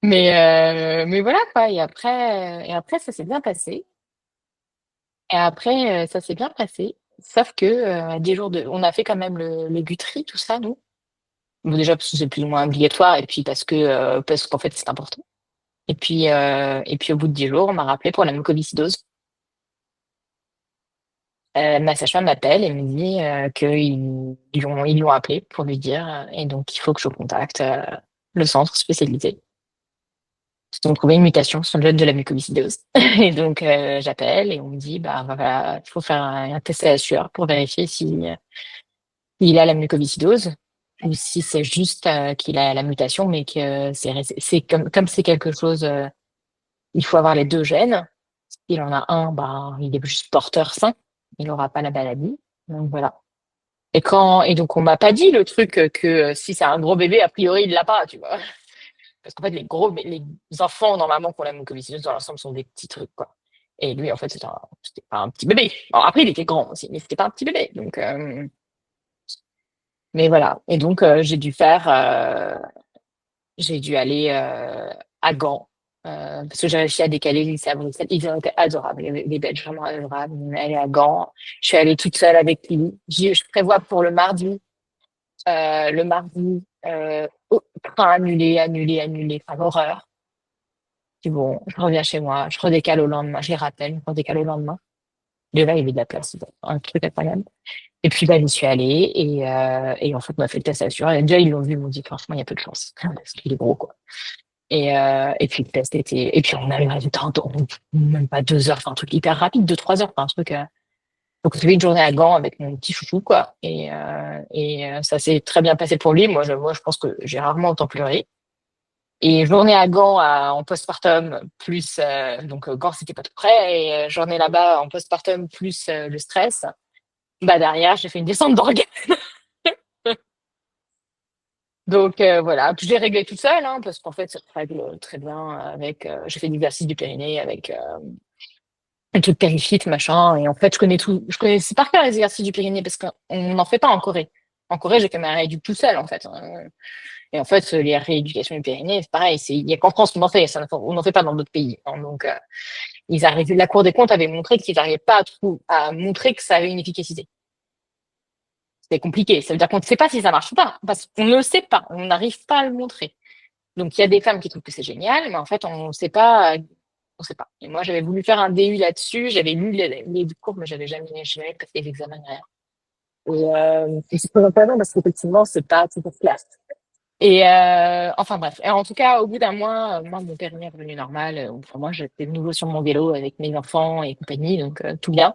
Mais voilà, quoi. Et après, ça s'est bien passé. Et après, ça s'est bien passé. Sauf que on a fait quand même le Guthrie, tout ça, nous. Bon, déjà parce que c'est plus ou moins obligatoire et puis parce qu'en fait c'est important. Et puis au bout de 10 jours, on m'a rappelé pour la mucoviscidose. Ma sage-femme m'appelle et me dit ils l'ont appelé pour lui dire et donc il faut que je contacte le centre spécialisé. Ils ont trouvé une mutation sur le de la mucoviscidose. Et donc j'appelle et on me dit bah voilà, il faut faire un test à la sueur pour vérifier si s'il a la mucoviscidose ou si c'est juste qu'il a la mutation, mais que c'est comme c'est quelque chose, il faut avoir les deux gènes. S'il en a un, bah, il est juste porteur sain, il n'aura pas la maladie. Donc voilà. Et donc on m'a pas dit le truc que si c'est un gros bébé, a priori il l'a pas, tu vois. Parce qu'en fait les enfants normalement qui ont la mucoviscidose dans l'ensemble sont des petits trucs quoi. Et lui en fait c'était pas un petit bébé. Alors, après il était grand aussi, mais c'était pas un petit bébé. Donc mais voilà. Et donc j'ai dû aller à Gand. Parce que j'ai réussi à décaler le lycée à Bruxelles. Ils ont été adorables, les Belges, vraiment adorables. On est allé à Gand. Je suis allée toute seule avec lui. Je prévois pour le mardi. Train annulé, annulé, annulé. Enfin, l'horreur. Puis bon, je reviens chez moi. Je redécale au lendemain. Je les rappelle, je redécale au lendemain. Déjà, il y avait de la place. C'était un truc incroyable. Et puis, bah, j'y suis allée. Et en fait, on a fait le test à l'assureur. Et déjà, ils l'ont vu. Ils m'ont dit, franchement, il y a peu de chance. Parce qu'il est gros, quoi. Et puis le test était, et puis on a eu le résultat même pas 2 heures, enfin un truc hyper rapide, 2, 3 heures, enfin un truc. Donc on fait une journée à Gand avec mon petit chouchou quoi, ça s'est très bien passé pour lui. Moi je pense que j'ai rarement autant pleuré. Et journée à Gand en postpartum plus donc Gand c'était pas tout près et journée là-bas en postpartum plus le stress. Bah derrière j'ai fait une descente d'organes. Donc voilà, puis je l'ai réglé toute seule, hein, parce qu'en fait, ça se règle très bien avec. J'ai fait l'exercice du périnée avec un truc périfit, machin, et en fait, je connais tout. Je connais c'est par cœur les exercices du périnée parce qu'on n'en fait pas en Corée. En Corée, j'ai quand même rééduqué tout seul, en fait, hein. Et en fait, les rééducations du périnée, c'est pareil. Il y a qu'en France qu'on en fait. On n'en fait pas dans d'autres pays, hein. Donc, la Cour des comptes avait montré qu'ils n'arrivaient pas à montrer que ça avait une efficacité. C'est compliqué. Ça veut dire qu'on ne sait pas si ça marche ou pas, parce qu'on ne le sait pas. On n'arrive pas à le montrer. Donc, il y a des femmes qui trouvent que c'est génial, mais en fait, on ne sait pas. On sait pas. Et moi, j'avais voulu faire un DU là-dessus. J'avais lu les cours, mais j'avais jamais passé les examens derrière. Et c'est très intéressant parce qu'effectivement, c'est pas tout pour classe. Enfin bref. Et en tout cas, au bout d'un mois, moi, mon périnée est revenu normal. Enfin, moi, j'étais de nouveau sur mon vélo avec mes enfants et compagnie, donc tout bien.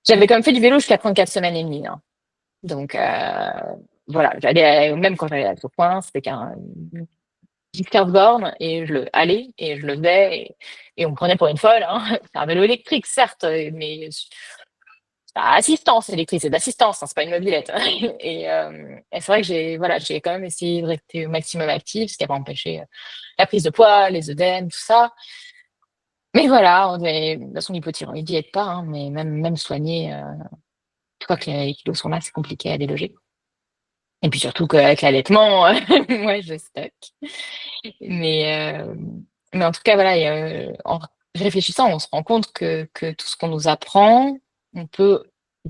J'avais quand même fait du vélo jusqu'à 34 semaines et demie, hein. Donc voilà, même quand j'allais à ce point, c'était qu'un 10-15 bornes et je le allais et je le faisais et on me prenait pour une folle, hein. C'est un vélo électrique, certes, mais c'est pas assistance électrique, c'est d'assistance, hein, c'est pas une mobilette. Et c'est vrai que j'ai quand même essayé de rester au maximum active, ce qui n'a pas empêché la prise de poids, les œdèmes, tout ça. Mais voilà, de toute façon, l'hypothyroïdie aide pas, hein, mais même soigner, une fois que les kilos sont là, c'est compliqué à déloger. Et puis surtout qu'avec l'allaitement, moi, je stocke. Mais, euh, mais en tout cas, voilà, en réfléchissant, on se rend compte que tout ce qu'on nous apprend, on peut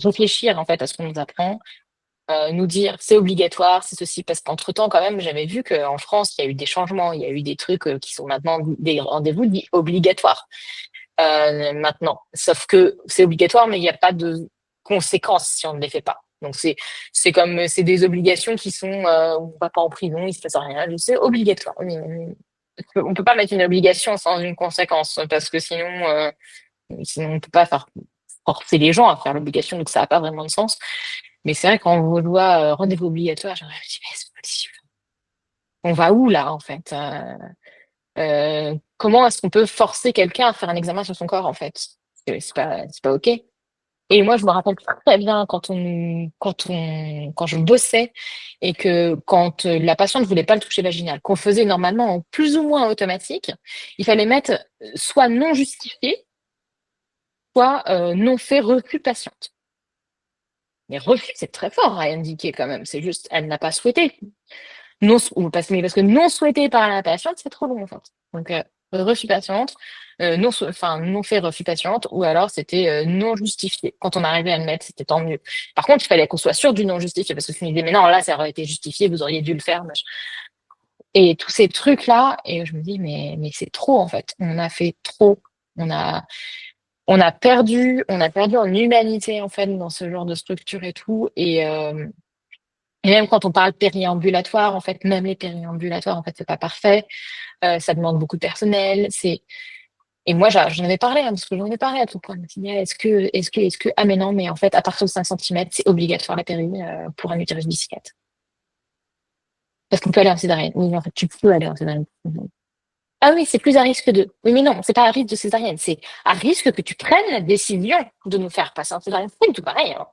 réfléchir en fait à ce qu'on nous apprend, nous dire c'est obligatoire, c'est ceci, parce qu'entre-temps, quand même, j'avais vu qu'en France, il y a eu des changements, il y a eu des trucs qui sont maintenant des rendez-vous dits obligatoires maintenant. Sauf que c'est obligatoire, mais il n'y a pas de conséquences si on ne les fait pas. Donc c'est des obligations qui sont on va pas en prison, il se passe rien. C'est obligatoire. On peut pas mettre une obligation sans une conséquence parce que sinon on peut pas faire forcer les gens à faire l'obligation, donc ça n'a pas vraiment de sens. Mais c'est vrai quand on voit rendez-vous obligatoire, je me dis mais c'est pas possible. On va où là en fait? Comment est-ce qu'on peut forcer quelqu'un à faire un examen sur son corps en fait? C'est pas OK. Et moi, je me rappelle très bien quand je bossais et que quand la patiente voulait pas le toucher vaginal, qu'on faisait normalement en plus ou moins automatique, il fallait mettre soit non justifié, soit non fait refus patiente. Mais refus, c'est très fort à indiquer quand même. C'est juste, elle n'a pas souhaité. Non, ou parce que non souhaité par la patiente, c'est trop long en fait. Donc refus patiente, enfin non fait refus patiente, ou alors c'était non justifié. Quand on arrivait à le mettre, c'était tant mieux. Par contre, il fallait qu'on soit sûr du non justifié, parce que si on disait mais non, là ça aurait été justifié, vous auriez dû le faire. Et tous ces trucs là, et je me dis mais c'est trop en fait. On a fait trop. On a on a perdu en humanité en fait dans ce genre de structure et tout. Et même quand on parle périambulatoire, en fait, même les périambulatoires, en fait, c'est pas parfait. Ça demande beaucoup de personnel. Et moi, j'en avais parlé, hein, parce que j'en avais parlé à tout point. Je me suis dit, ah, ah, mais non, mais en fait, à partir de 5 centimètres, c'est obligatoire la péri pour un utérus bicyclette. Parce qu'on peut aller en césarienne. Oui, en fait, tu peux aller en césarienne. Ah oui, c'est plus à risque de. Oui, mais non, c'est pas à risque de césarienne, c'est à risque que tu prennes la décision de nous faire passer en césarienne. C'est pas du tout pareil, hein.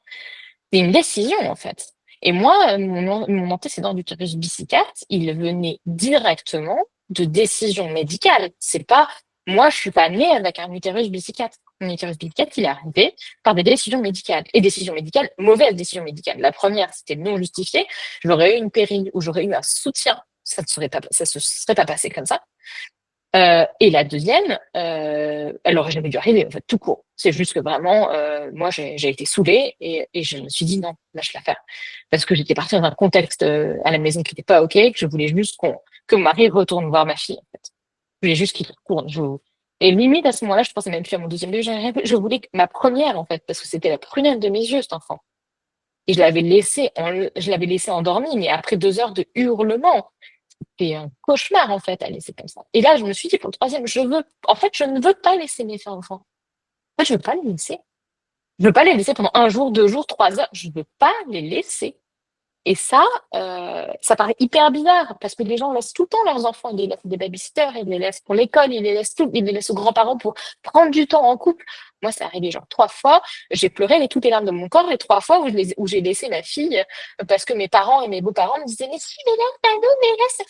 C'est une décision, en fait. Et moi, mon antécédent d'utérus bicyclette, il venait directement de décisions médicales. C'est pas, moi, je suis pas née avec un utérus bicyclette. Mon utérus bicyclette, il est arrivé par des décisions médicales. Et décisions médicales, mauvaises décisions médicales. La première, c'était non justifié. J'aurais eu une péri ou j'aurais eu un soutien. Ça se serait pas passé comme ça. Et la deuxième, elle aurait jamais dû arriver, en fait, tout court. C'est juste que vraiment, moi, j'ai été saoulée et je me suis dit non, lâche l'affaire. Parce que j'étais partie dans un contexte à la maison qui n'était pas OK, que je voulais juste que mon mari retourne voir ma fille, en fait. Je voulais juste qu'il retourne. Et limite, à ce moment-là, je pensais même plus à mon deuxième bébé. Je voulais ma première, en fait, parce que c'était la prunelle de mes yeux, cet enfant. Et je l'avais laissé endormi, mais après 2 heures de hurlements, c'était un cauchemar, en fait, à laisser comme ça. Et là, je me suis dit, pour le troisième, en fait, je ne veux pas laisser mes enfants. En fait, je veux pas les laisser. Je veux pas les laisser pendant 1 jour, 2 jours, 3 heures. Je veux pas les laisser. Et ça paraît hyper bizarre parce que les gens laissent tout le temps leurs enfants. Ils les laissent des babysitters, ils les laissent pour l'école, ils les laissent aux grands-parents pour prendre du temps en couple. Moi, ça arrivé genre 3 fois. J'ai pleuré toutes les larmes de mon corps les 3 fois où j'ai laissé ma fille parce que mes parents et mes beaux-parents me disaient, mais si, mais laisse, mais laisse.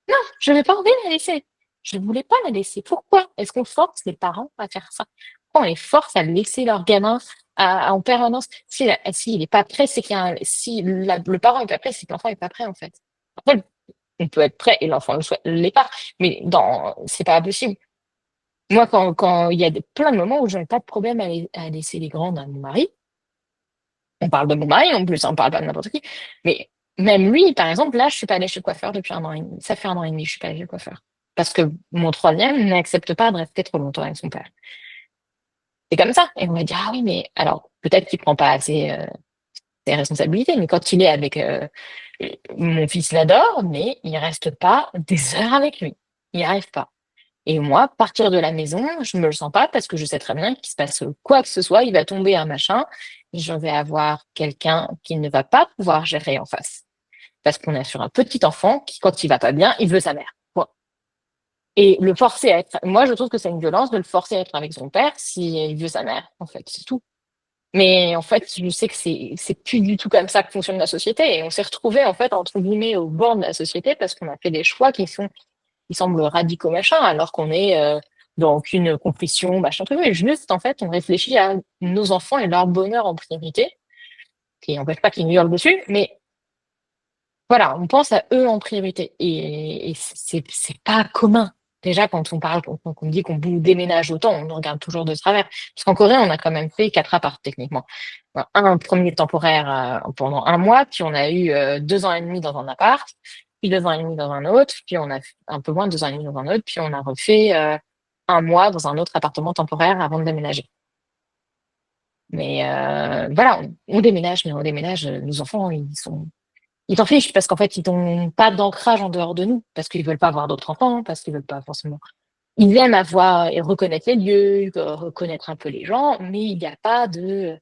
Non, je ne vais pas envie de la laisser. Je ne voulais pas la laisser. Pourquoi est-ce qu'on force les parents à faire ça? Pourquoi on les force à laisser leur gamin en permanence? Si il n'est pas prêt, c'est qu'il y a si le parent est pas prêt, c'est que l'enfant est pas prêt, en fait. Après, on peut être prêt et l'enfant l'est pas, mais c'est pas possible. Moi, quand il y a plein de moments où je n'ai pas de problème à laisser les grandes à mon mari, on parle de mon mari en plus, on parle pas de n'importe qui, mais même lui, par exemple, là, je suis pas allée chez le coiffeur depuis 1 an et demi. Ça fait 1 an et demi que je suis pas allée chez le coiffeur. Parce que mon troisième n'accepte pas de rester trop longtemps avec son père. C'est comme ça. Et on va dire, ah oui, mais alors, peut-être qu'il prend pas assez ses responsabilités, mais quand il est avec mon fils l'adore, mais il reste pas des heures avec lui. Il n'y arrive pas. Et moi, partir de la maison, je me le sens pas parce que je sais très bien qu'il se passe quoi que ce soit, il va tomber un machin, je vais avoir quelqu'un qui ne va pas pouvoir gérer en face. Parce qu'on est sur un petit enfant qui, quand il va pas bien, il veut sa mère. Point. Et le forcer à être, moi, je trouve que c'est une violence de le forcer à être avec son père s'il veut sa mère, en fait, c'est tout. Mais en fait, je sais que c'est plus du tout comme ça que fonctionne la société. Et on s'est retrouvé en fait, entre guillemets, au bord de la société parce qu'on a fait des choix qui semblent radicaux, machin, alors qu'on est dans aucune compétition, machin, truc. Mais juste, en fait, on réfléchit à nos enfants et leur bonheur en priorité, qui n'empêche pas qu'ils nous hurlent dessus, mais voilà, on pense à eux en priorité. Et c'est pas commun. Déjà, quand on parle, quand on dit qu'on déménage autant, on nous regarde toujours de travers. Parce qu'en Corée, on a quand même fait 4 apparts, techniquement. Un premier temporaire pendant 1 mois, puis on a eu 2 ans et demi dans un appart, puis 2 ans et demi dans un autre, puis on a fait un peu moins de 2 ans et demi dans un autre, puis on a refait 1 mois dans un autre appartement temporaire avant de déménager. Mais voilà, on déménage, mais on déménage, nos enfants, ils s'en fichent parce qu'en fait, ils n'ont pas d'ancrage en dehors de nous, parce qu'ils veulent pas avoir d'autres enfants, parce qu'ils veulent pas forcément. Ils aiment avoir et reconnaître les lieux, reconnaître un peu les gens, mais il n'y a pas de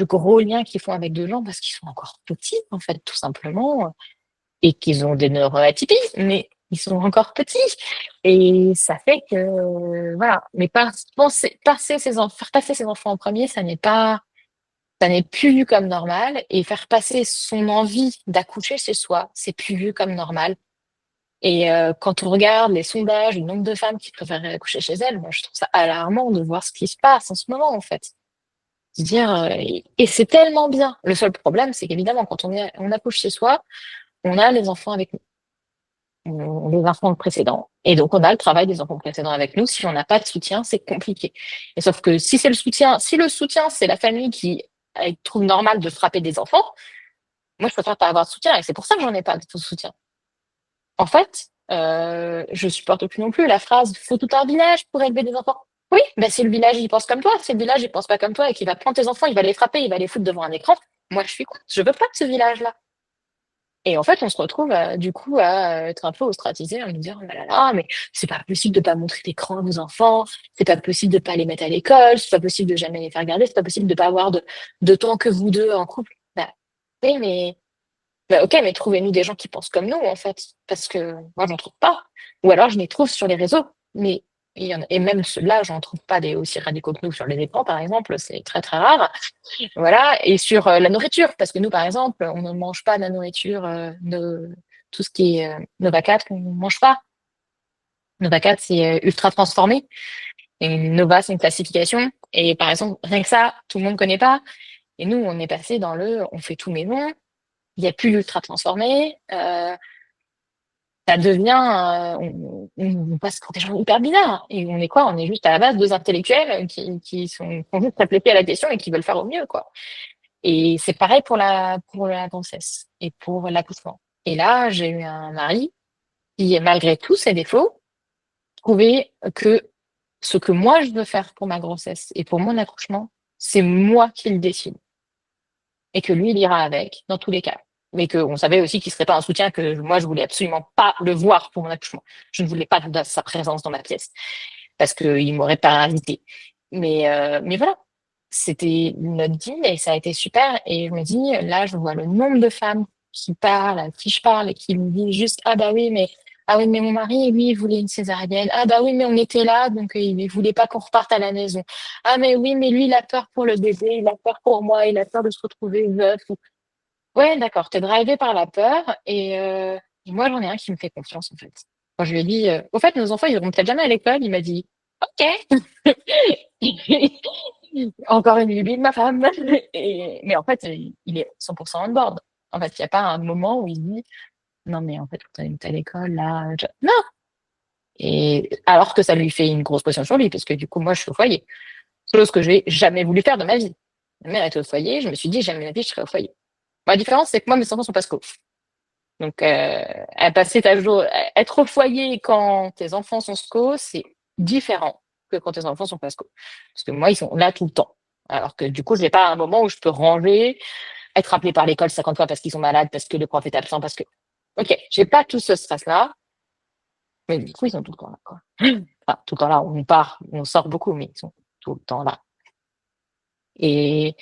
gros liens qu'ils font avec des gens parce qu'ils sont encore petits, en fait, tout simplement, et qu'ils ont des neuroatypies, mais ils sont encore petits. Et ça fait que, voilà. Mais faire passer ses enfants en premier, ça n'est plus vu comme normal et faire passer son envie d'accoucher chez soi, c'est plus vu comme normal. Et quand on regarde les sondages, le nombre de femmes qui préfèrent accoucher chez elles, moi je trouve ça alarmant de voir ce qui se passe en ce moment en fait. Se dire et c'est tellement bien. Le seul problème, c'est qu'évidemment quand on accouche chez soi, on a les enfants avec nous, les enfants précédents, et donc on a le travail des enfants précédents avec nous. Si on n'a pas de soutien, c'est compliqué. Et sauf que si le soutien c'est la famille qui trouve normal de frapper des enfants, moi, je préfère pas avoir de soutien et c'est pour ça que j'en ai pas de soutien. En fait, je supporte plus non plus la phrase «faut tout un village pour élever des enfants». Oui, ben si le village il pense comme toi, si le village il pense pas comme toi et qu'il va prendre tes enfants, il va les frapper, il va les foutre devant un écran, moi je suis contre. Je veux pas de ce village-là. Et en fait, on se retrouve du coup à être un peu ostracisé, à nous dire, oh là là, mais c'est pas possible de pas montrer d'écran à nos enfants, c'est pas possible de pas les mettre à l'école, c'est pas possible de jamais les faire garder, c'est pas possible de pas avoir de temps que vous deux en couple. Bah, oui, mais bah, ok, mais trouvez-nous des gens qui pensent comme nous, en fait, parce que moi, j'en trouve pas. Ou alors, je les trouve sur les réseaux, mais et même ceux-là, j'en trouve pas des aussi radicaux que nous sur les écrans, par exemple, c'est très très rare. Voilà, et sur la nourriture, parce que nous, par exemple, on ne mange pas de la nourriture, tout ce qui est Nova 4, on ne mange pas. Nova 4, c'est ultra transformé. Et Nova, c'est une classification. Et par exemple, rien que ça, tout le monde ne connaît pas. Et nous, on est passé dans on fait tout maison. Il n'y a plus l'ultra transformé. Ça devient, on passe pour des gens hyper bizarres. Et on est quoi? On est juste à la base deux intellectuels qui ont juste réfléchi à la question et qui veulent faire au mieux, quoi. Et c'est pareil pour la grossesse et pour l'accouchement. Et là, j'ai eu un mari qui, malgré tous ses défauts, trouvait que ce que moi je veux faire pour ma grossesse et pour mon accouchement, c'est moi qui le décide. Et que lui, il ira avec, dans tous les cas. Mais qu'on savait aussi qu'il serait pas un soutien, que moi, je voulais absolument pas le voir pour mon accouchement. Je ne voulais pas de sa présence dans ma pièce parce qu'il m'aurait parasité. Mais voilà, c'était notre deal et ça a été super. Et je me dis, là, je vois le nombre de femmes qui parlent, à qui je parle et qui me disent juste, ah oui, mais mon mari, lui, il voulait une césarienne. Ah bah oui, mais on était là, donc il voulait pas qu'on reparte à la maison. Ah mais oui, mais lui, il a peur pour le bébé, il a peur pour moi, il a peur de se retrouver veuf. Ouais, d'accord, t'es drivé par la peur et moi, j'en ai un qui me fait confiance, en fait. Quand je lui ai dit, au fait, nos enfants, ils iront peut-être jamais à l'école, il m'a dit, OK. Encore une lubie de ma femme. Mais en fait, il est 100% on board. En fait, il n'y a pas un moment où il dit, non, mais en fait, quand on est à l'école, là, non. Et alors que ça lui fait une grosse pression sur lui, parce que du coup, moi, je suis au foyer. Chose que j'ai jamais voulu faire de ma vie. Ma mère était au foyer, je me suis dit, jamais de ma vie, je serai au foyer. La différence, c'est que moi, mes enfants sont pas sco. Donc, à passer ta jour, être au foyer quand tes enfants sont sco, c'est différent que quand tes enfants sont pas sco. Parce que moi, ils sont là tout le temps. Alors que du coup, je n'ai pas un moment où je peux ranger, être appelé par l'école 50 fois parce qu'ils sont malades, parce que le prof est absent, parce que, ok, j'ai pas tout ce stress-là, mais du coup, ils sont tout le temps là, quoi. Enfin, tout le temps là, on part, on sort beaucoup, mais ils sont tout le temps là. Et,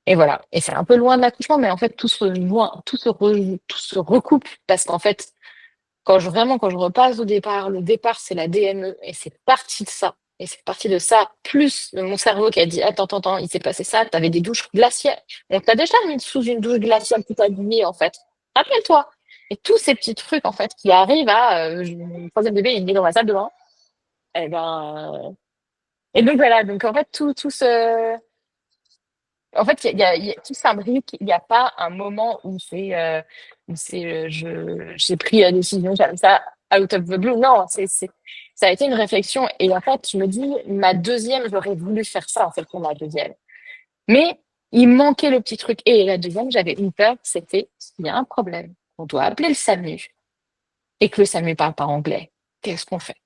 et voilà. Et c'est un peu loin de l'accouchement, mais en fait, tout se recoupe parce qu'en fait, quand je repasse au départ, le départ, c'est la DME et c'est parti de ça. Et c'est parti de ça, plus mon cerveau qui a dit, attends, il s'est passé ça, t'avais des douches glaciales. On t'a déjà mis sous une douche glaciale toute habillée, en fait. Rappelle-toi. Et tous ces petits trucs, en fait, qui arrivent le troisième bébé, il est dans la salle de bain. Et et donc voilà. Donc, en fait, en fait, tout s'imbrique. Il n'y a pas un moment où j'ai pris la décision comme ça, out of the blue. Non, ça a été une réflexion. Et en fait, je me dis, ma deuxième, j'aurais voulu faire ça, en fait, pour ma deuxième. Mais il manquait le petit truc. Et la deuxième, j'avais une peur, c'était, s'il y a un problème, on doit appeler le SAMU et que le SAMU parle pas anglais. Qu'est-ce qu'on fait?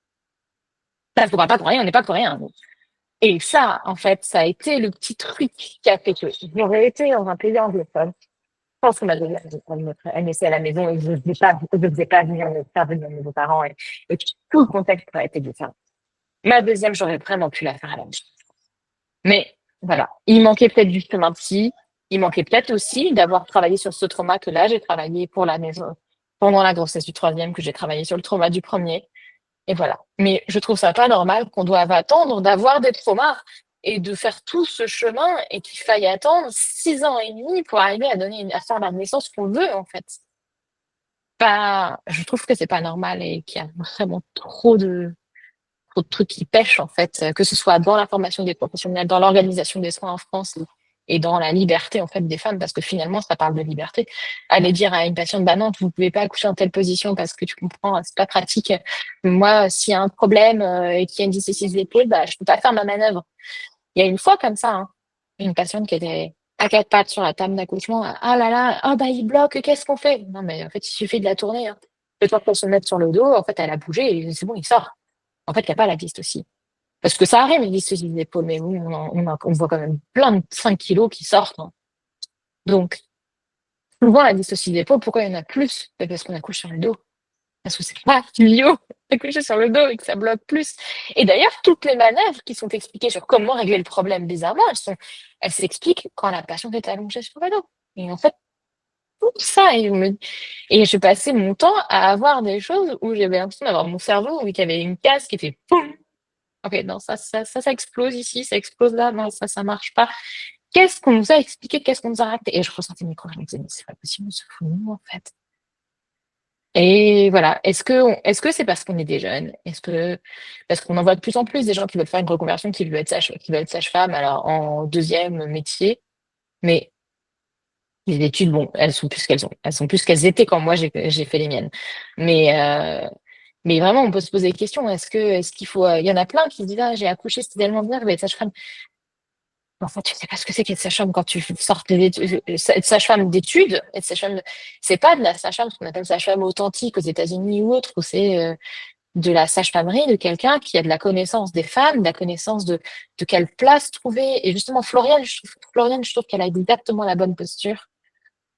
Parce qu'on parle pas coréen, on n'est pas coréen. Et ça, en fait, ça a été le petit truc qui a fait que j'aurais été dans un pays anglophone. Je pense que ma deuxième, elle naissait à la maison et je ne faisais pas venir me faire venir mes beaux-parents et tout le contexte aurait été différent. Ma deuxième, j'aurais vraiment pu la faire à la maison. Mais voilà, il manquait peut-être du chemin psy. Il manquait peut-être aussi d'avoir travaillé sur ce trauma que là, j'ai travaillé pour la maison pendant la grossesse du troisième, que j'ai travaillé sur le trauma du premier. Et voilà. Mais je trouve ça pas normal qu'on doive attendre d'avoir des traumas et de faire tout ce chemin et qu'il faille attendre 6 ans et demi pour arriver à faire la naissance qu'on veut, en fait. Pas, je trouve que c'est pas normal et qu'il y a vraiment trop de trucs qui pêchent, en fait, que ce soit dans la formation des professionnels, dans l'organisation des soins en France et dans la liberté, en fait, des femmes, parce que finalement, ça parle de liberté. Aller dire à une patiente, bah non, vous pouvez pas accoucher en telle position parce que tu comprends, c'est pas pratique. Moi, s'il y a un problème et qu'il y a une dysesthesie d'épaule, bah, je peux pas faire ma manœuvre. Il y a une fois comme ça, hein, une patiente qui était à quatre pattes sur la table d'accouchement. Ah là là, ah bah il bloque, qu'est-ce qu'on fait? Non mais en fait, il suffit de la tourner. Hein. Le temps qu'elle se mette sur le dos, en fait, elle a bougé et c'est bon, il sort. En fait, il n'y a pas la piste aussi. Parce que ça arrive, une dysesthesie d'épaule, mais oui, on voit quand même plein de 5 kilos qui sortent. Hein. Donc, souvent, la dystocie des peaux, pourquoi il y en a plus? C'est parce qu'on accouche sur le dos. Parce que c'est pas mieux d'accoucher sur le dos et que ça bloque plus. Et d'ailleurs, toutes les manœuvres qui sont expliquées sur comment régler le problème bizarrement, elles s'expliquent quand la patiente est allongée sur le dos. Et en fait, tout ça, et je passais mon temps à avoir des choses où j'avais l'impression d'avoir mon cerveau, où il y avait une case qui était poum. Ok, non, ça explose ici, ça explose là, non, ça marche pas. Qu'est-ce qu'on nous a expliqué, qu'est-ce qu'on nous a raconté? Et je ressentais mes crocs, je me disais, mais c'est pas possible, on se fout de nous, en fait. Et voilà. Est-ce que c'est parce qu'on est des jeunes? Parce qu'on en voit de plus en plus des gens qui veulent faire une reconversion, qui veulent être sage-femme, alors en deuxième métier. Mais les études, bon, elles sont plus qu'elles étaient quand moi j'ai fait les miennes. Mais, mais vraiment, on peut se poser des questions. Est-ce qu'il faut, il y en a plein qui se disent, ah, j'ai accouché, c'était tellement bien, je vais être sage-femme. En fait, tu sais pas ce que c'est qu'être sage-femme quand tu sors être sage-femme d'études, être sage-femme, c'est pas de la sage-femme, ce qu'on appelle sage-femme authentique aux États-Unis ou autre, où c'est de la sage-famerie de quelqu'un qui a de la connaissance des femmes, de la connaissance de quelle place trouver. Et justement, Floriane, je trouve qu'elle a exactement la bonne posture.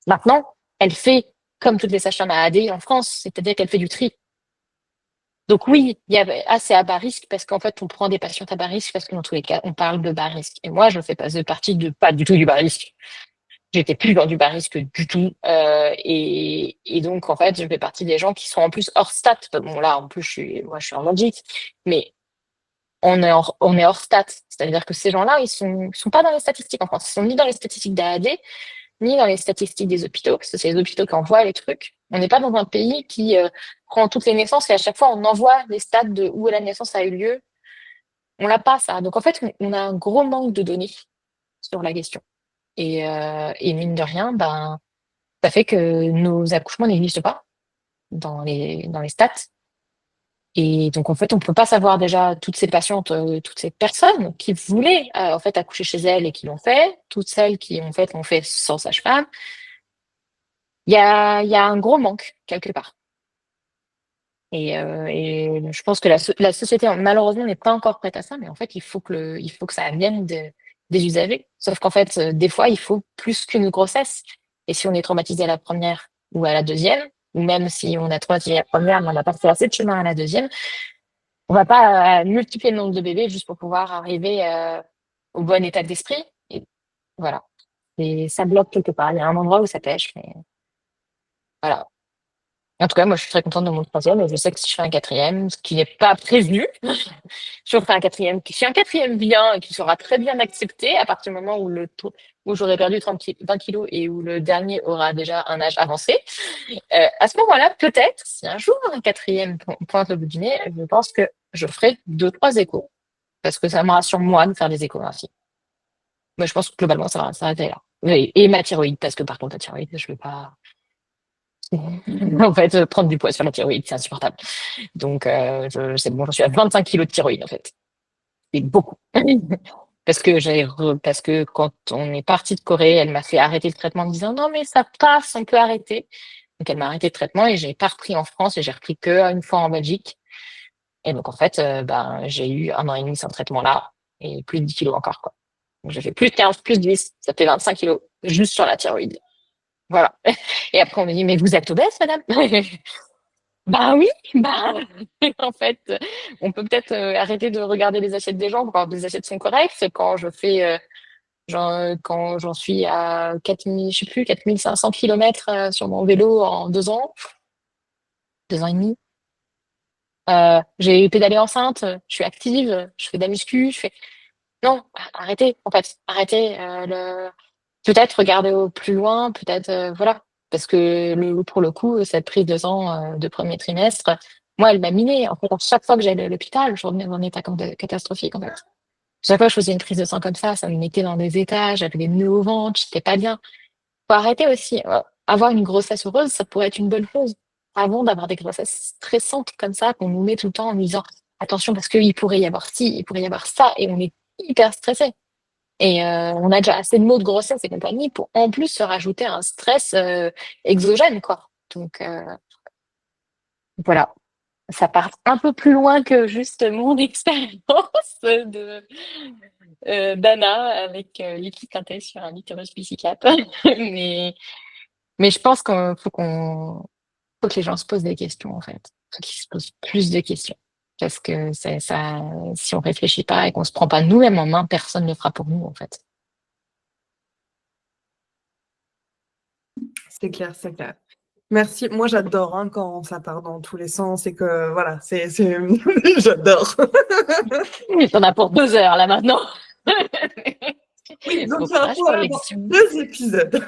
Maintenant, elle fait comme toutes les sages-femmes à AD en France, c'est-à-dire qu'elle fait du tri. Donc oui, il y a, c'est à bas risque parce qu'en fait, on prend des patientes à bas risque parce que dans tous les cas, on parle de bas risque. Et moi, je ne fais pas de partie de pas du tout du bas risque. J'étais plus dans du bas risque du tout. Et donc, en fait, je fais partie des gens qui sont en plus hors stat. Bon, là, en plus, moi, je suis en Belgique, mais on est hors stat. C'est-à-dire que ces gens-là, ils sont pas dans les statistiques en France. Ils sont ni dans les statistiques d'AAD, ni dans les statistiques des hôpitaux, parce que c'est les hôpitaux qui envoient les trucs. On n'est pas dans un pays qui prend toutes les naissances et à chaque fois, on envoie les stats de où la naissance a eu lieu. On l'a pas, ça. Donc, en fait, on a un gros manque de données sur la question. Et mine de rien, ben, ça fait que nos accouchements n'existent pas dans les stats. Et donc, en fait, on peut pas savoir déjà toutes ces patientes, toutes ces personnes qui voulaient, en fait, accoucher chez elles et qui l'ont fait, toutes celles qui, en fait, l'ont fait sans sage-femme. Il y a un gros manque, quelque part. Et je pense que la société, malheureusement, n'est pas encore prête à ça, mais en fait, il faut que ça vienne des usagers. Sauf qu'en fait, des fois, il faut plus qu'une grossesse. Et si on est traumatisé à la première ou à la deuxième, ou même si on a traumatisé à la première, mais on n'a pas fait assez de chemin à la deuxième, on va pas multiplier le nombre de bébés juste pour pouvoir arriver au bon état d'esprit. Et voilà. Et ça bloque quelque part. Il y a un endroit où ça pêche, mais voilà. En tout cas, moi, je suis très contente de mon troisième et je sais que si je fais un quatrième, ce qui n'est pas prévu, je ferai un quatrième qui fait un quatrième bien et qui sera très bien accepté à partir du moment où où j'aurai perdu 20 kilos et où le dernier aura déjà un âge avancé. À ce moment-là, peut-être, si un jour un quatrième pointe le bout du nez, je pense que je ferai deux, trois échos parce que ça me rassure moi de faire des échographies. Mais je pense que globalement, ça va s'arrêter là. Et ma thyroïde, parce que par contre, la thyroïde, je ne veux pas. En fait, prendre du poids sur la thyroïde, c'est insupportable. Donc, c'est bon, je suis à 25 kilos de thyroïde, en fait. C'est beaucoup. Parce que quand on est parti de Corée, elle m'a fait arrêter le traitement en me disant non, mais ça passe, on peut arrêter. Donc, elle m'a arrêté le traitement et j'ai pas repris en France et j'ai repris que une fois en Belgique. Et donc, en fait, ben, j'ai eu un an et demi sans traitement là et plus de 10 kilos encore, quoi. Donc, j'ai fait plus de 15, plus de 10, ça fait 25 kilos juste sur la thyroïde. Voilà. Et après, on me dit, mais vous êtes obèse, madame? Bah oui, bah en fait, on peut peut-être arrêter de regarder les assiettes des gens quand les assiettes sont correctes. Quand je fais, quand j'en suis à 4000, je sais plus, 4500 kilomètres sur mon vélo en 2 ans, 2 ans et demi. J'ai pédalé enceinte, je suis active, je fais de la muscu, je fais. Non, arrêtez, en fait, arrêtez. Peut-être regarder au plus loin, peut-être, voilà. Parce que pour le coup, cette prise de sang de premier trimestre, moi, elle m'a minée. En fait, à chaque fois que j'allais à l'hôpital, je revenais en état catastrophique, en fait. Chaque fois que je faisais une prise de sang comme ça me mettait dans des états, j'avais des nœuds au ventre, j'étais pas bien. Faut arrêter aussi. Avoir une grossesse heureuse, ça pourrait être une bonne chose. Avant d'avoir des grossesses stressantes comme ça, qu'on nous met tout le temps en nous disant attention parce qu'il pourrait y avoir ci, il pourrait y avoir ça, et on est hyper stressé. Et on a déjà assez de maux de grossesse et compagnie pour en plus se rajouter un stress exogène, quoi. Donc voilà, ça part un peu plus loin que juste mon expérience de d'Anna avec l'équipe synthèse sur un utérus psychiatre. Mais Mais je pense faut que les gens se posent des questions, en fait. Faut qu'ils se posent plus de questions. Parce que si on réfléchit pas et qu'on se prend pas nous-mêmes en main, personne ne le fera pour nous, en fait. C'est clair, c'est clair. Merci. Moi, j'adore hein, quand ça part dans tous les sens et que voilà, j'adore. T'en as pour 2 heures, là, maintenant. Oui, donc Bon il y a un courage pour programme dans l'édition. 2 épisodes.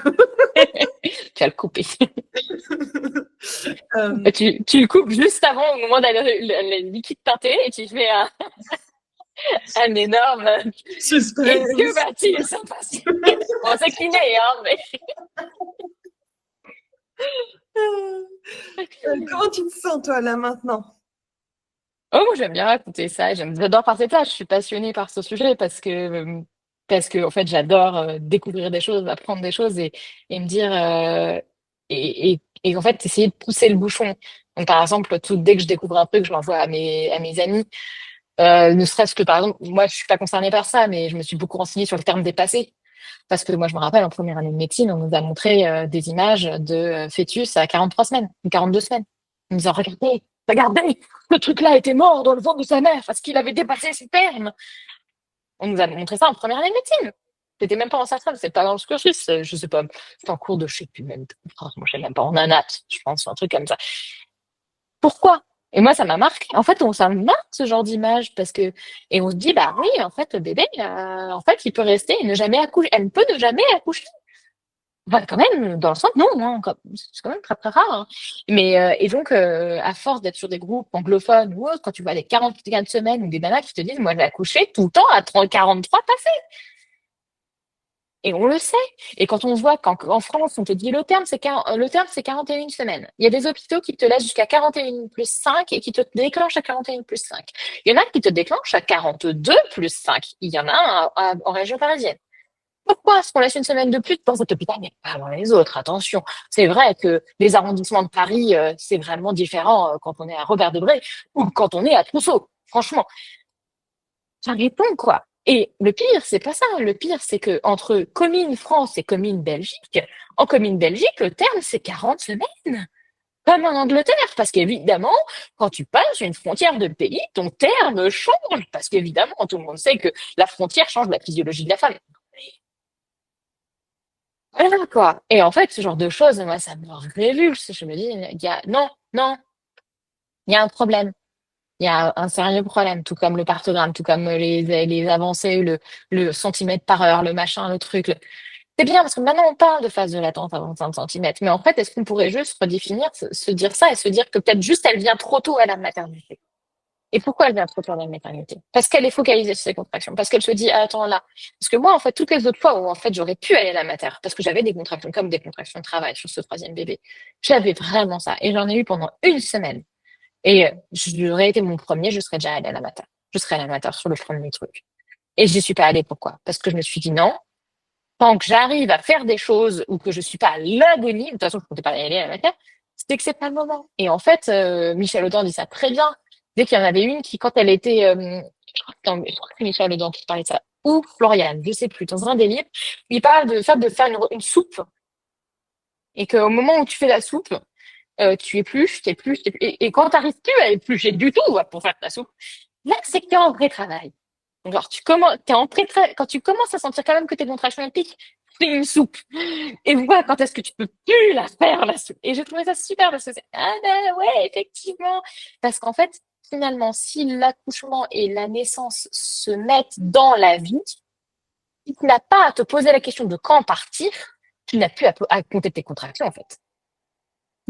Tu vas le couper. Euh, Tu le coupes juste avant, au moment d'aller le liquide teinté, et tu fais un énorme et que suspense. va-t-il se passer? Bon, c'est cliné, hein, mais Comment tu te sens toi là maintenant? oh, moi, j'aime bien raconter ça. J'adore parler de ça. Je suis passionnée par ce sujet parce que en fait, j'adore découvrir des choses, apprendre des choses et me dire et en fait essayer de pousser le bouchon. Donc, par exemple, dès que je découvre un truc, je l'envoie à mes amis. Ne serait-ce que par exemple, moi, je suis pas concernée par ça, mais je me suis beaucoup renseignée sur le terme dépassé. Parce que moi, je me rappelle, en première année de médecine, on nous a montré des images de fœtus à 43 semaines, ou 42 semaines. Ils nous disant, regardez, regardez, le truc-là était mort dans le ventre de sa mère parce qu'il avait dépassé ses termes. On nous a montré ça en première année de médecine. C'était même pas en SATREM, c'est pas dans le cursus, je sais pas, c'est en cours de, je sais plus même, franchement, je sais même pas, en anat, je pense, un truc comme ça. Pourquoi? Et moi, ça m'a marqué. En fait, ça me marque ce genre d'image parce que, et on se dit, bah oui, en fait, le bébé, en fait, il peut rester et ne jamais accoucher. Elle ne peut ne jamais accoucher. Enfin, quand même, dans le sens, non, hein, c'est quand même très, très rare. Hein. Mais, et donc, à force d'être sur des groupes anglophones ou autres, quand tu vois des 44 semaines ou des nanas qui te disent, moi, j'ai accouché tout le temps à 30, 43 passé. Et on le sait. Et quand on voit qu'en France, on te dit le terme, c'est 41 semaines. Il y a des hôpitaux qui te laissent jusqu'à 41 plus 5 et qui te déclenchent à 41 plus 5. Il y en a qui te déclenchent à 42 plus 5. Il y en a un en région parisienne. Pourquoi est-ce qu'on laisse une semaine de plus dans cet hôpital, mais pas dans les autres? Attention, c'est vrai que les arrondissements de Paris, c'est vraiment différent quand on est à Robert-Debré ou quand on est à Trousseau. Franchement, ça répond quoi. Et le pire, c'est pas ça. Le pire, c'est que entre commune France et commune Belgique, en commune Belgique, le terme c'est 40 semaines, comme en Angleterre, parce qu'évidemment, quand tu passes une frontière de pays, ton terme change, parce qu'évidemment, tout le monde sait que la frontière change la physiologie de la femme. Voilà, quoi. Et en fait, ce genre de choses, moi, ça me révulse. Je me dis, non, non, il y a un problème. Il y a un sérieux problème, tout comme le partogramme, tout comme les avancées, le centimètre par heure, le machin, le truc. C'est bien, parce que maintenant, on parle de phase de latence à 25 centimètres. Mais en fait, est-ce qu'on pourrait juste redéfinir, se dire ça et se dire que peut-être juste elle vient trop tôt à la maternité? Et pourquoi elle vient trop tôt à la maternité? Parce qu'elle est focalisée sur ses contractions. Parce qu'elle se dit, ah, attends, là. Parce que moi, en fait, toutes les autres fois où, en fait, j'aurais pu aller à la mater, parce que j'avais des contractions, comme des contractions de travail sur ce troisième bébé, j'avais vraiment ça. Et j'en ai eu pendant une semaine. Et j'aurais été mon premier, je serais déjà allée à la mater. Je serais à la mater sur le premier truc. Et je n'y suis pas allée. Pourquoi? Parce que je me suis dit non. Tant que j'arrive à faire des choses ou que je suis pas à l'agonie, de toute façon, je ne comptais pas aller à la mater, c'était que c'est pas le moment. Et en fait, Michel Audin dit ça très bien. Dès qu'il y en avait une qui, quand elle était, je crois que c'est Michel Audin qui parlait de ça, ou Floriane, je sais plus, dans un des livres, il parle de faire une soupe et qu'au moment où tu fais la soupe, tu épluches, t'épluches, et quand tu n'arrives plus à éplucher du tout pour faire ta soupe, là, c'est que tu es en vrai travail. Donc, alors, quand tu commences à sentir quand même que tes contractions elles piquent, fais une soupe. Et vois quand est-ce que tu peux plus la faire, la soupe. Et j'ai trouvé ça super parce que ah ben ouais, effectivement. Parce qu'en fait, finalement, si l'accouchement et la naissance se mettent dans la vie, si tu n'as pas à te poser la question de quand partir, tu n'as plus à compter tes contractions, en fait.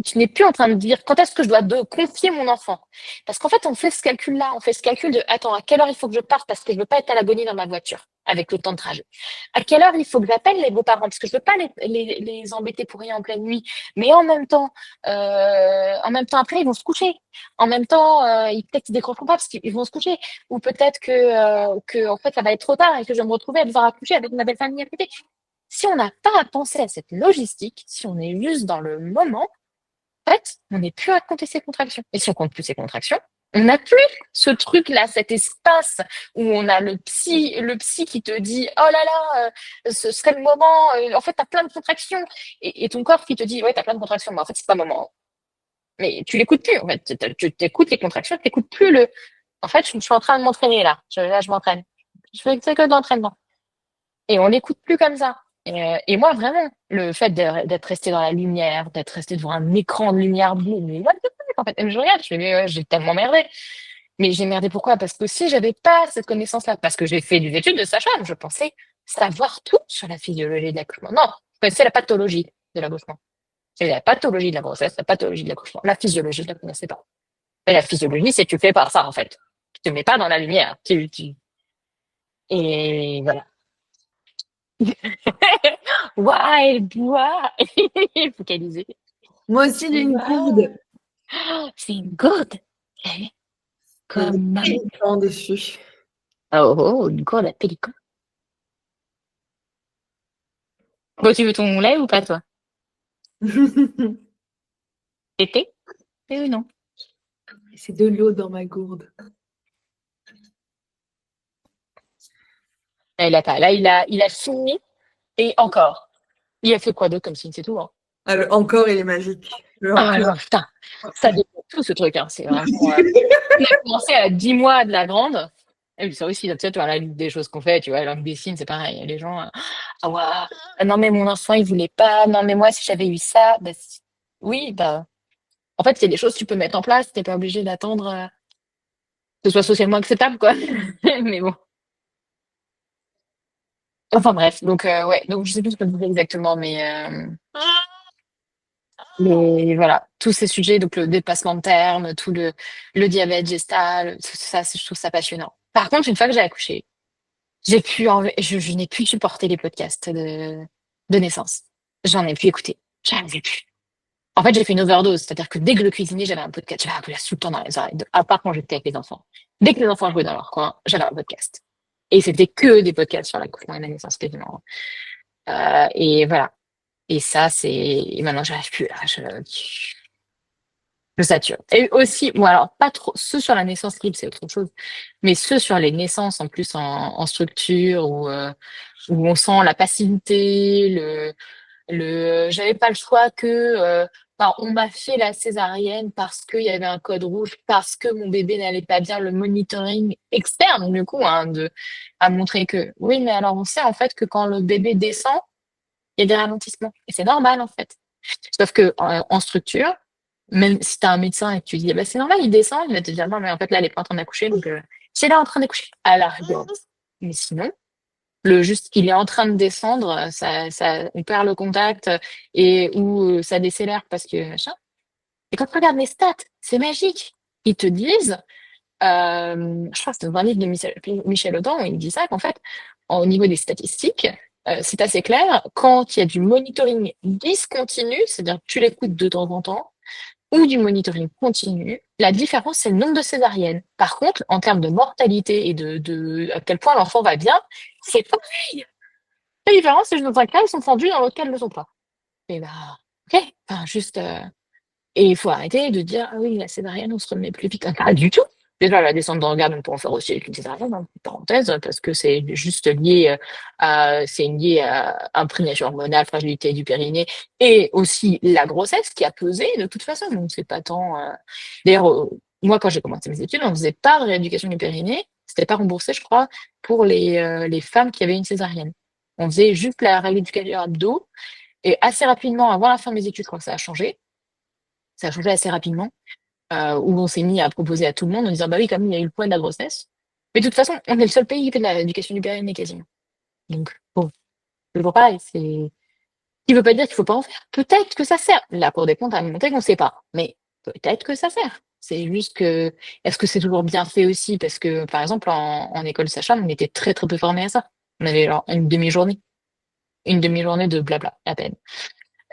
Tu n'es plus en train de dire quand est-ce que je dois confier mon enfant. Parce qu'en fait, on fait ce calcul-là, on fait ce calcul de attends, à quelle heure il faut que je parte parce que je veux pas être à l'agonie dans ma voiture avec le temps de trajet. À quelle heure il faut que j'appelle les beaux-parents parce que je veux pas les embêter pour rien en pleine nuit. Mais en même temps après, ils vont se coucher. En même temps, peut-être qu'ils décrocheront pas parce qu'ils vont se coucher. Ou peut-être que en fait, ça va être trop tard et que je vais me retrouver à devoir accoucher avec ma belle famille à côté. Si on n'a pas à penser à cette logistique, si on est juste dans le moment, en fait, on n'est plus à compter ses contractions. Et si on compte plus ses contractions, On n'a plus ce truc-là, cet espace où on a le psy qui te dit, oh là là, ce serait le moment. En fait, t'as plein de contractions et ton corps qui te dit, ouais, t'as plein de contractions, mais en fait, c'est pas le moment. Mais tu l'écoutes plus. En fait, tu t'écoutes les contractions, tu n'écoutes plus le. En fait, je suis en train de m'entraîner là. Là, je m'entraîne. Je fais que de l'entraînement. Et on l'écoute plus comme ça. Et moi, vraiment, le fait d'être resté dans la lumière, d'être resté devant un écran de lumière bleue, mais what the fuck, en fait, et je regarde, je fais, mais ouais, j'ai tellement merdé. Mais j'ai merdé pourquoi? Parce que si j'avais pas cette connaissance-là, parce que j'ai fait des études de sage-femme, je pensais savoir tout sur la physiologie de l'accouchement. Non, je connaissais la pathologie de l'accouchement. C'est la pathologie de la grossesse, la pathologie de l'accouchement. La physiologie, je ne la connaissais pas. Mais la physiologie, c'est tu fais pas ça, en fait. Tu te mets pas dans la lumière. Et voilà. Ouais, elle boit. Focalisé. Moi aussi, j'ai une Wow. gourde. C'est une gourde. Il y a des Comme. pélicans dessus. Oh, oh, une gourde à pélican. Bon, tu veux ton lait ou pas, toi? Tété? Oui ou non? C'est de l'eau dans ma gourde. Là, il a pas. Là, il a fini et encore. Il a fait quoi d'autre comme signe, c'est tout, hein. Ah, le encore, il est magique. Le Ah encore. non, putain, ça dépend tout ce truc, hein. C'est vraiment. On a commencé à 10 mois de la grande. Et puis ça aussi, tu sais, tu vois, la liste des choses qu'on fait, tu vois, la langue des signes, c'est pareil. Les gens, ah ouais, ah non, mais mon enfant, il voulait pas. Non, mais moi, si j'avais eu ça, bah, oui, bah, en fait, c'est des choses que tu peux mettre en place. T'es pas obligé d'attendre que ce soit socialement acceptable, quoi. Mais bon. Enfin bref, donc ouais, donc je sais plus ce que je disais exactement, mais voilà, tous ces sujets, donc le dépassement de terme, tout le diabète gestal, tout ça, je trouve ça passionnant. Par contre, une fois que j'ai accouché, je n'ai plus supporté les podcasts de naissance. J'en ai plus écouté. J'en ai plus. En fait, j'ai fait une overdose, c'est-à-dire que dès que je cuisinais, j'avais un podcast. J'avais un podcast tout le temps dans les oreilles, à part quand j'étais avec les enfants. Dès que les enfants jouaient dans leur coin, j'avais un podcast. Et c'était que des podcasts sur l'accouchement et la naissance, quasiment. Et voilà. Et ça, et maintenant, j'arrive plus là. Je sature. Et aussi, bon, alors, pas trop, ceux sur la naissance libre, c'est autre chose. Mais ceux sur les naissances, en plus, en structure, où on sent la passivité, j'avais pas le choix que, enfin, on m'a fait la césarienne parce qu'il y avait un code rouge, parce que mon bébé n'allait pas bien, le monitoring externe, du coup, hein, a montré que, oui, mais alors, on sait, en fait, que quand le bébé descend, il y a des ralentissements. Et c'est normal, en fait. Sauf que en structure, même si tu as un médecin et que tu dis, bah, c'est normal, il descend, il va te dire, non, mais en fait, là, elle est pas en train d'accoucher, donc c'est là en train d'accoucher. À la rigueur. Mais sinon, juste qu'il est en train de descendre, on perd le contact ou ça décélère parce que machin. Et quand tu regardes les stats, c'est magique. Ils te disent, je crois que c'est dans un livre de Michel Audin, où il dit ça, qu'en fait, au niveau des statistiques, c'est assez clair, quand il y a du monitoring discontinu, c'est-à-dire que tu l'écoutes de temps en temps, ou du monitoring continu, la différence, c'est le nombre de césariennes. Par contre, en termes de mortalité et de à quel point l'enfant va bien, c'est pareil. La différence, c'est que dans un cas, ils sont fendus, dans l'autre cas, ils ne le sont pas. Et bah, ok, enfin, juste, et il faut arrêter de dire, ah oui, la césarienne, on se remet plus vite. Pas du tout. Déjà, la descente de regard, on peut en faire aussi avec une césarienne, hein, parenthèse, parce que c'est juste lié à imprégnation hormonale, fragilité du périnée, et aussi la grossesse qui a pesé de toute façon. Donc, c'est pas tant. D'ailleurs, moi, quand j'ai commencé mes études, on faisait pas de rééducation du périnée. C'était pas remboursé, je crois, pour les femmes qui avaient une césarienne. On faisait juste la rééducation abdo, et assez rapidement, avant la fin de mes études, je crois que ça a changé. Ça a changé assez rapidement, où on s'est mis à proposer à tout le monde en disant, bah oui, comme il y a eu le poids de la grossesse. Mais de toute façon, on est le seul pays qui fait de l'éducation du périnée quasiment. Donc, bon, c'est toujours pareil. C'est, qui veut pas dire qu'il faut pas en faire. Peut-être que ça sert. La Cour des comptes a montré qu'on sait pas. Mais peut-être que ça sert. C'est juste que, est-ce que c'est toujours bien fait aussi? Parce que, par exemple, en école sage-femme, on était très, très peu formés à ça. On avait genre une demi-journée. Une demi-journée de blabla, à peine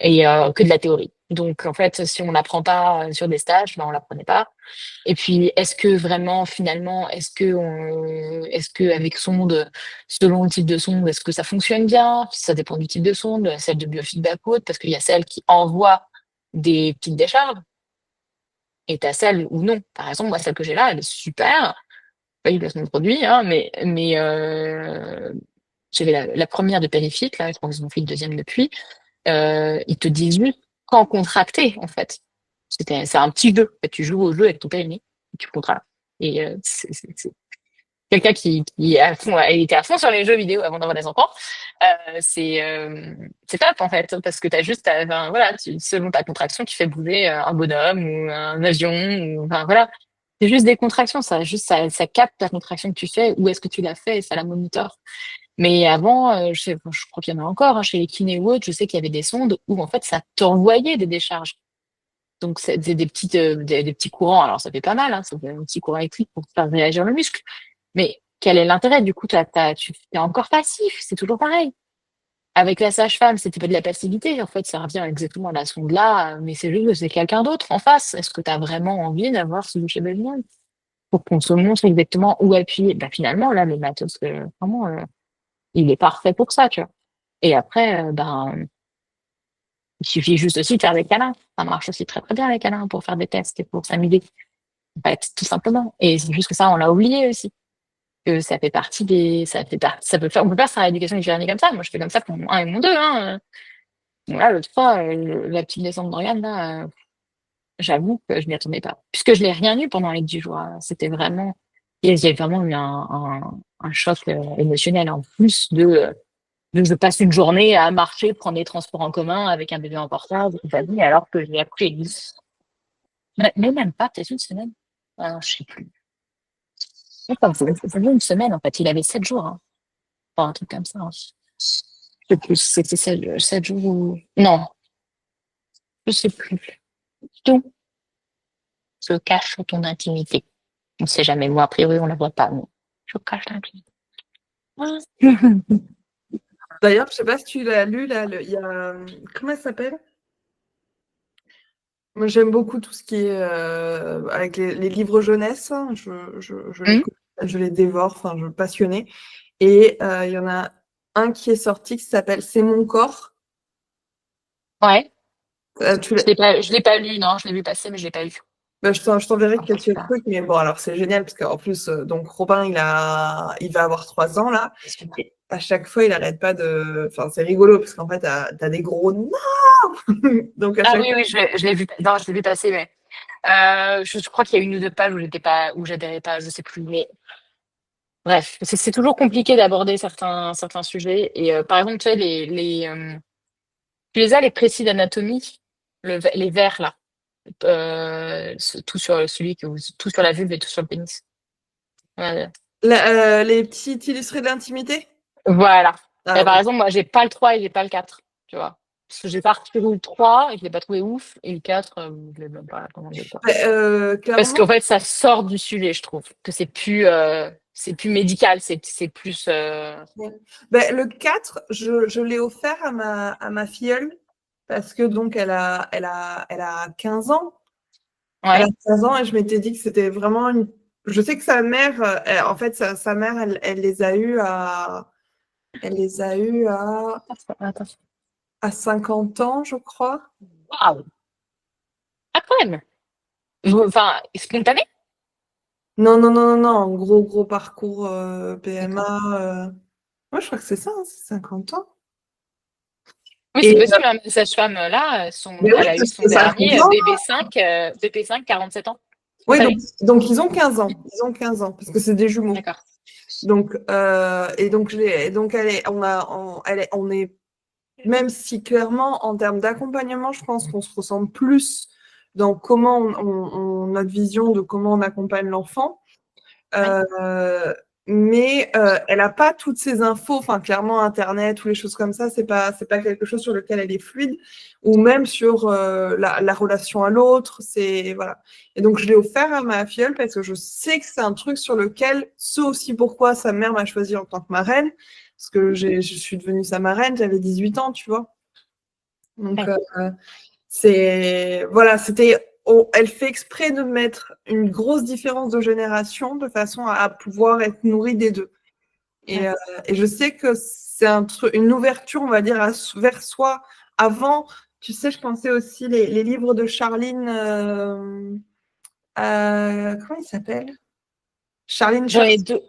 et que de la théorie. Donc en fait, si on l'apprend pas sur des stages, ben on l'apprenait pas. Et puis est-ce que vraiment finalement, est-ce que avec sonde, selon le type de sonde, est-ce que ça fonctionne bien? Ça dépend du type de sonde, celle de biofeedback ou autre, parce qu'il y a celle qui envoie des petites décharges Et t'as celle où non. Par exemple, moi, celle que j'ai là, elle est super. Pas eu le placement de produit, hein, mais j'avais la première de Périfit, là, je crois qu'ils ont fait une deuxième depuis. Ils te disent juste quand contracter, en fait. C'est un petit jeu. En fait, tu joues au jeu avec ton périnée, et tu contractes. Et c'est quelqu'un qui est à fond, il était à fond sur les jeux vidéo avant d'avoir des enfants. C'est top, en fait, parce que t'as juste, enfin, voilà, selon ta contraction, tu fais bouger un bonhomme ou un avion, ou, enfin, voilà. C'est juste des contractions, ça capte la contraction que tu fais, où est-ce que tu l'as fait, et ça la monitor. Mais avant, je crois qu'il y en a encore, hein, chez les kinés ou autres, je sais qu'il y avait des sondes où en fait ça t'envoyait des décharges. Donc c'est des petits courants. Alors ça fait pas mal, hein, ça fait un petit courant électrique pour faire réagir le muscle. Mais quel est l'intérêt? Du coup, tu es encore passif, c'est toujours pareil. Avec la sage-femme, c'était pas de la passivité. En fait, ça revient exactement à la sonde là, mais c'est juste que c'est quelqu'un d'autre en face. Est-ce que tu as vraiment envie d'avoir ce schéma de monde pour qu'on se montre exactement où appuyer? Bah, finalement, là, le matos, vraiment, il est parfait pour ça, tu vois. Et après, ben, il suffit juste aussi de faire des câlins. Ça marche aussi très très bien les câlins pour faire des tests et pour s'amuser. En fait, tout simplement. Et c'est juste que ça, on l'a oublié aussi. Que ça fait partie ça peut faire, on peut faire sa rééducation du journée comme ça. Moi, je fais comme ça pour mon 1 et mon 2, hein. Bon, là, l'autre fois, la petite descente d'organes, là, j'avoue que je m'y attendais pas. Puisque je l'ai rien eu pendant les 10 jours, hein. C'était vraiment, il y a vraiment eu un choc émotionnel en plus de je passe une journée à marcher, prendre des transports en commun avec un bébé en portage, et compagnie, alors que j'ai accouché. Mais même pas, peut-être une semaine. Ah, je sais plus. Enfin, c'est une semaine, en fait. Il avait 7 jours, hein. Enfin, un truc comme ça, hein. Je sais plus, c'était 7 jours ou... Non, je sais plus. Tout se cache sur ton intimité. On sait jamais. Moi, a priori, on la voit pas, mais je cache l'intimité. D'ailleurs, je sais pas si tu l'as lu, là, il y a... Comment elle s'appelle? Moi, j'aime beaucoup tout ce qui est avec les livres jeunesse, hein. Hum, Je les dévore, enfin, je passionnée. Et il y en a un qui est sorti qui s'appelle C'est mon corps. ouais. Tu l'as- Je l'ai pas lu, non, je l'ai vu passer, mais je l'ai pas lu. Bah, je t'enverrai Enfin, quelques trucs, mais bon, alors c'est génial parce qu'en plus, donc Robin, il va avoir 3 ans là. Et à chaque fois, il arrête pas de. Enfin, c'est rigolo parce qu'en fait, t'as des gros non. Donc à Ah chaque oui, oui, je l'ai vu, non, je l'ai vu passer, mais je crois qu'il y a une ou deux pages où j'étais pas, où j'adhérais pas, je sais plus. Mais bref, c'est toujours compliqué d'aborder certains sujets. Et par exemple, tu sais, tu les as les précis d'anatomie, les vers là, tout sur tout sur la vulve et tout sur le pénis. Voilà. les petits illustrés de l'intimité. Voilà. Ah Et par oui. exemple, moi, j'ai pas le 3 et j'ai pas le 4, tu vois. Parce que j'ai pas retiré le 3 et je l'ai pas trouvé ouf, et le 4, je l'ai même pas commandé, quoi. Parce Clairement. qu'en fait, ça sort du sujet, je trouve. Que c'est plus médical, c'est plus, Ouais. Ben, le 4, je l'ai offert à ma filleule parce que donc elle a 15 ans. Elle a ouais. 15 ans et je m'étais dit que c'était vraiment une. Je sais que sa mère, en fait, sa mère, elle les a eus elle les a eus Attends. à 50 ans, je crois. Waouh! Ah, quand même! Enfin, spontané? Non, non, non, non, non, gros parcours D'accord. PMA. Ouais, je crois que c'est ça, hein, c'est 50 ans. Oui, c'est Et, possible, hein, cette femme là, mais oui, elle a eu parce son que 50 dernier ans. BP5, 47 ans. Oui, Spontané. donc ils ont 15 ans. Ils ont 15 ans, parce que c'est des jumeaux. D'accord. Donc, et donc, donc on est, même si clairement, en termes d'accompagnement, je pense qu'on se ressemble plus dans comment notre vision de comment on accompagne l'enfant. Ouais. Euh, mais elle n'a pas toutes ces infos. Enfin, clairement, Internet ou les choses comme ça, c'est pas quelque chose sur lequel elle est fluide, ou même sur la relation à l'autre. C'est voilà. Et donc, je l'ai offert à ma filleule parce que je sais que c'est un truc sur lequel, c'est aussi pourquoi sa mère m'a choisi en tant que marraine, parce que je suis devenue sa marraine, j'avais 18 ans, tu vois. Donc, Ouais. c'est voilà, elle fait exprès de mettre une grosse différence de génération de façon à pouvoir être nourrie des deux. Et, Ouais. euh, et je sais que c'est une ouverture, on va dire, vers soi. Avant, tu sais, je pensais aussi les livres de Charline. Comment il s'appelle? Charline J'en ai Cherski. 2.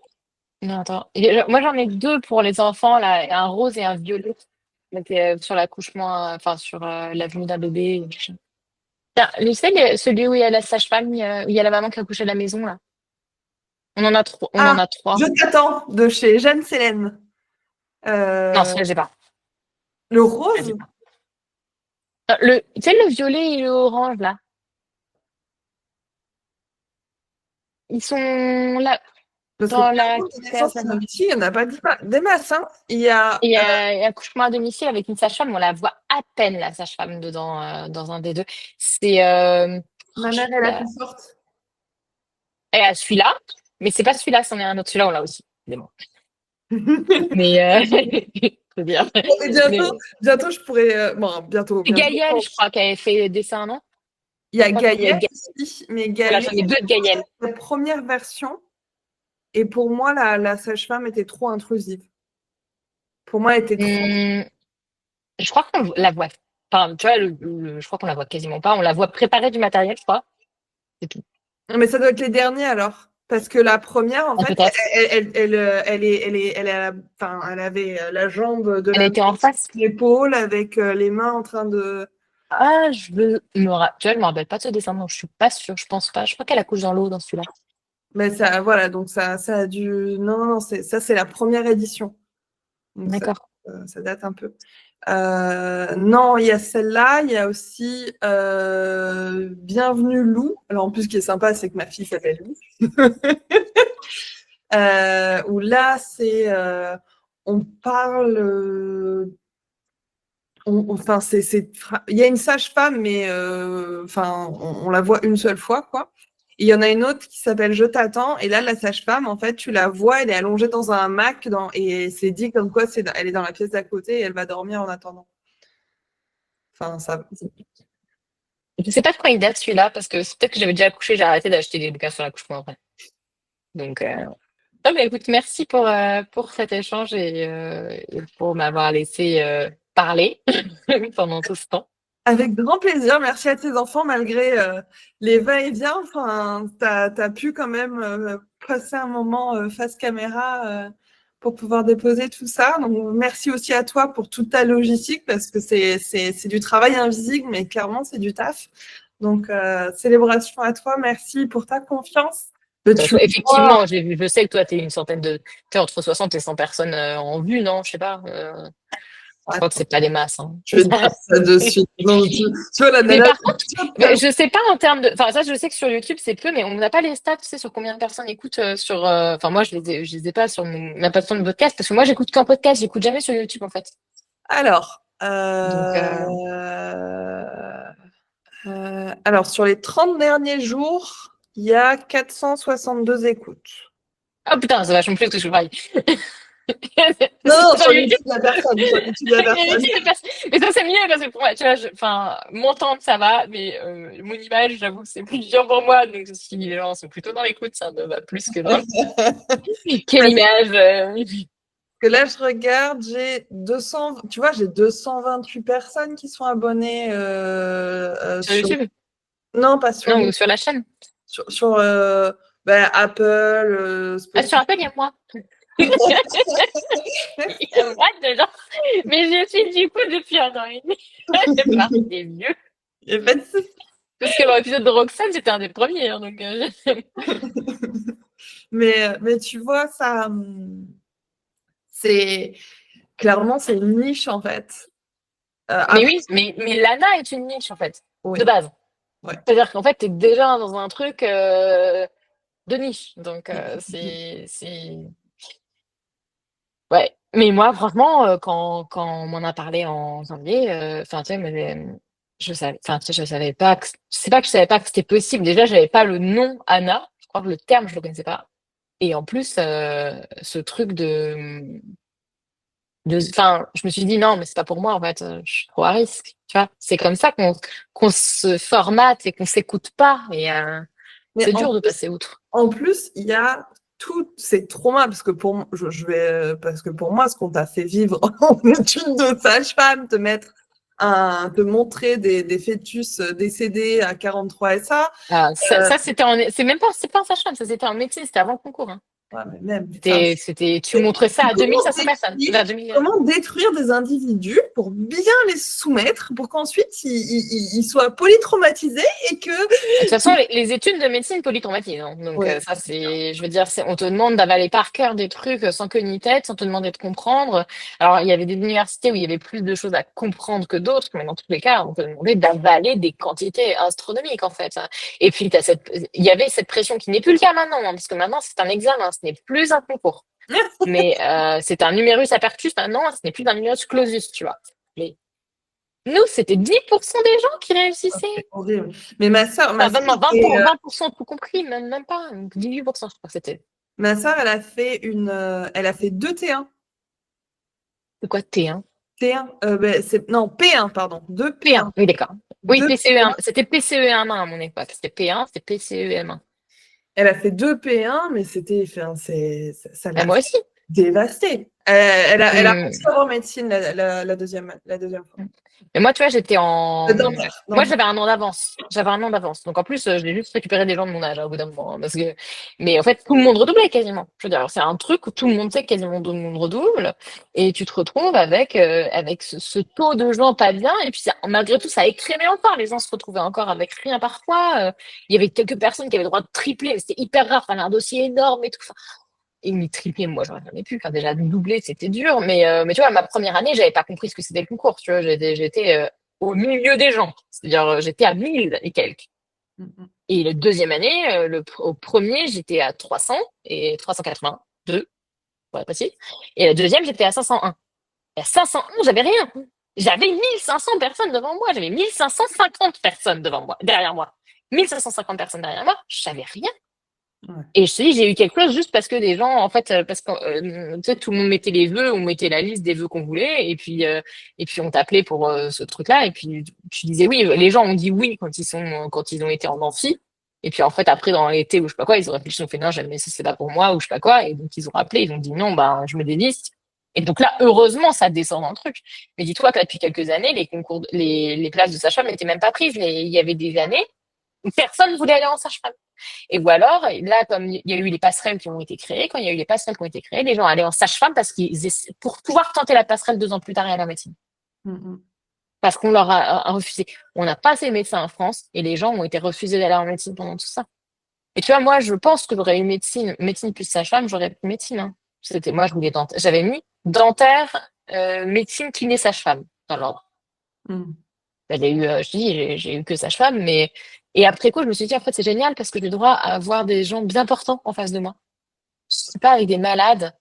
Non, attends. Moi, j'en ai 2 pour les enfants, là, un rose et un violet. Donc, sur l'accouchement, enfin, sur la venue d'un bébé. Machin. Tiens, tu sais, celui où il y a la sage-femme, où il y a la maman qui a accouché à la maison, là. On en a 3. On Ah, en a 3. Je t'attends, de chez Jeanne Célène. Non, Euh, celui-là, j'ai pas. le Celui-là, j'ai rose? pas. Tu sais, le violet et le orange, là. Ils sont là, Parce que dans la clairement, des case naissances à là-bas. domicile, il n'y en a pas des masses. Hein. Il y a Et accouchement à domicile avec une sage-femme, on la voit à peine, la sage-femme, dedans, dans un des deux. C'est. Oh, Ma mère est la plus forte. celui-là, mais c'est pas celui-là, c'en est un autre. Celui-là, on l'a aussi. Mais bon. Mais. C'est bien. Et bientôt, Mais... bientôt, je pourrais. Bon, C'est bientôt. Gaëlle, je crois, qui avait fait le dessin, non? Il y Je a crois qu'il y a Gaëlle Gaëlle. aussi, mais Voilà, Gaëlle, j'en ai 2 de Gaëlle. la première version. Et pour moi, la sage-femme était trop intrusive. Pour moi, elle était trop. Hum, je crois qu'on la voit. Enfin, tu vois, je crois qu'on la voit quasiment pas. On la voit préparer du matériel, je crois. C'est tout. Mais ça doit être les derniers alors. Parce que la première, en Ah, fait, peut-être. elle avait la jambe de Elle la était en face. l'épaule avec les mains en train de. Ah, tu vois, je me rappelle pas de ce dessin, donc je suis pas sûre, je pense pas. Je crois qu'elle accouche dans l'eau dans celui-là. Mais ça, voilà, donc ça a dû. Non, non, non, ça, c'est la première édition. Donc D'accord. ça date un peu. Non, il y a celle-là, il y a aussi Bienvenue Lou. Alors en plus, ce qui est sympa, c'est que ma fille s'appelle Lou. Où là, c'est. On parle. Enfin, il y a une sage-femme, mais enfin, on la voit une seule fois, quoi. Et il y en a une autre qui s'appelle Je t'attends. Et là, la sage-femme, en fait, tu la vois, elle est allongée dans un hamac et c'est dit comme quoi elle est dans la pièce d'à côté et elle va dormir en attendant. Enfin, ça. Je sais pas de quand il date celui-là, parce que c'est peut-être que j'avais déjà accouché, j'ai arrêté d'acheter des bouquins sur l'accouchement après. Donc, non, mais écoute, merci pour cet échange et pour m'avoir laissé parler pendant tout ce temps. Avec grand plaisir. Merci à tes enfants, malgré les va-et-vient. Enfin, t'as pu quand même passer un moment face caméra pour pouvoir déposer tout ça. Donc, merci aussi à toi pour toute ta logistique parce que c'est du travail invisible, mais clairement, c'est du taf. Donc, célébration à toi. Merci pour ta confiance. Tu vois, Effectivement, je sais que toi, t'es entre 60 et 100 personnes en vue, non? Je sais pas. Je crois que attends, c'est pas des masses, hein. je vais te dire ça de suite. Donc, tu vois, la Mais nana. par contre, je sais pas en termes de. Enfin, ça, je sais que sur YouTube, c'est peu, mais on n'a pas les stats, tu sais, sur combien de personnes écoutent sur. Enfin, moi, je les ai pas sur ma plateforme de podcast, parce que moi, j'écoute qu'en podcast, j'écoute jamais sur YouTube, en fait. Alors, Donc, alors, sur les 30 derniers jours, il y a 462 écoutes. oh putain, c'est vachement plus que je parie. Non, non, Sur sur YouTube. YouTube, la personne. Sur YouTube, la personne. Mais ça, c'est mieux, parce que pour moi, tu vois, enfin, montant, ça va, mais mon image, j'avoue que c'est plus dur pour moi. Donc, si les gens sont plutôt dans l'écoute, ça me va plus que dans. Quelle Parce image. que là, je regarde, j'ai 200, tu vois, j'ai 228 personnes qui sont abonnées Sur sur. YouTube? Non, pas sur Non, ou YouTube. sur la chaîne? Sur Apple, Ah, sur Spotify. Apple, il y a moi. Il y a moi dedans. Mais je suis du coup depuis un an et demi. Je fais partie des vieux. Il y a pas de souci. Parce que l'épisode de Roxane, j'étais un des premiers. Hein, donc, Mais tu vois, ça, c'est clairement, c'est une niche en fait. Mais Après, oui, mais Lana est une niche, en fait, de oui, base. ouais. C'est-à-dire qu'en fait, t'es déjà dans un truc de niche. Donc, ouais. Mais moi, franchement, quand on m'en a parlé en janvier, enfin, tu sais, je savais, enfin, tu sais, je savais pas c'est pas que je savais pas que c'était possible. Déjà, j'avais pas le nom Anna. Je crois que le terme, je le connaissais pas. Et en plus, ce truc enfin, je me suis dit non, mais c'est pas pour moi, en fait. Je suis trop à risque. Tu vois, c'est comme ça qu'on se formate et qu'on s'écoute pas. Et Mais c'est dur de passer outre. en plus, il y a tous ces traumas, parce que parce que pour moi, ce qu'on t'a fait vivre en études de sage-femme, te mettre à te montrer des fœtus décédés à 43 SA. C'est pas un sage-femme, ça c'était en médecine, c'était avant le concours. Hein. Ouais, mais même, enfin, Tu montrais ça à comment 2500 personnes. détruire, 2000. comment détruire des individus pour bien les soumettre, pour qu'ensuite ils soient polytraumatisés et que. De toute façon, les études de médecine polytraumatisent. Hein. Donc Ouais. ça, je veux dire, on te demande d'avaler par cœur des trucs sans queue ni tête, sans te demander de comprendre. Alors, il y avait des universités où il y avait plus de choses à comprendre que d'autres, mais dans tous les cas, on te demandait d'avaler des quantités astronomiques, en fait. Et puis, il y avait cette pression qui n'est plus le cas maintenant, hein, parce que maintenant, c'est un examen, ce n'est plus un concours. Mais c'est un numerus apertus maintenant, ce n'est plus un numerus clausus, tu vois. Mais nous, c'était 10% des gens qui réussissaient. C'est horrible. Mais ma soeur, Enfin, 20% tout compris, même pas. 18%, je crois que c'était. elle a fait 2 T1. C'est quoi T1? T1, non, P1, pardon. 2 P1, P1. oui, d'accord. Oui, 2 PCE1. P1. C'était PCE1 à mon époque. C'était P1, c'était PCE1. Elle a fait 2 P1, mais ça Ah, l'a moi aussi. dévastée. Elle a Hum, réussi à avoir médecine la deuxième fois. Mais moi, tu vois, j'étais en. Dentaire. Moi, j'avais un an d'avance. J'avais un an d'avance. Donc, en plus, j'ai juste récupéré des gens de mon âge, hein, au bout d'un moment. Parce que. Mais en fait, tout le monde redoublait quasiment. Je veux dire, c'est un truc où tout le monde sait que quasiment tout le monde redouble. Et tu te retrouves avec ce taux de gens pas bien. Et puis, malgré tout, ça écrémait encore. Les gens se retrouvaient encore avec rien parfois. Il y avait quelques personnes qui avaient le droit de tripler. Mais c'était hyper rare. Fallait un dossier énorme et tout. Enfin, et me tripler, moi, j'aurais jamais pu. Enfin, déjà, doubler, c'était dur. Mais tu vois, ma première année, j'avais pas compris ce que c'était le concours. Tu vois, j'étais au milieu des gens. C'est-à-dire, j'étais à 1000 et quelques. Mhm. Et la deuxième année, au premier, j'étais à 300 et 382, pour être précis. Et la deuxième, j'étais à 501. Et à 501, j'avais rien. J'avais 1500 personnes devant moi. J'avais 1550 personnes devant moi, derrière moi. 1550 personnes derrière moi. J'avais rien. Ouais. Et je te dis, j'ai eu quelque chose juste parce que des gens, en fait, parce que tu sais, tout le monde mettait les vœux, on mettait la liste des vœux qu'on voulait, et puis on t'appelait pour ce truc-là, et puis tu disais oui. Les gens ont dit oui quand ils ont été en amphi, et puis en fait après dans l'été ou je sais pas quoi, ils ont réfléchi, ils ont fait non, jamais ça c'est pas pour moi ou je sais pas quoi, et donc ils ont rappelé, ils ont dit non, ben je me désiste. Et donc là, heureusement, ça descend dans le truc. Mais dis-toi que là, depuis quelques années, les concours, les places de sage-femme n'étaient même pas prises. Il y avait des années où personne voulait aller en sage-femme. Et ou alors, là, comme il y a eu les passerelles qui ont été créées, quand il y a eu les passerelles qui ont été créées, les gens allaient en sage-femme pour pouvoir tenter la passerelle 2 ans plus tard et aller en médecine. Mhm. Parce qu'on leur a refusé. On n'a pas assez de médecins en France et les gens ont été refusés d'aller en médecine pendant tout ça. Et tu vois, moi, je pense que j'aurais eu médecine plus sage-femme, j'aurais pris médecine. Hein. Moi, je voulais dentaire. J'avais mis dentaire, médecine, kiné, sage-femme dans l'ordre. Mhm. Je te dis, j'ai eu que sage-femme, mais et après quoi, je me suis dit en fait c'est génial parce que j'ai le droit à avoir des gens bien portants en face de moi. Je suis pas avec des malades.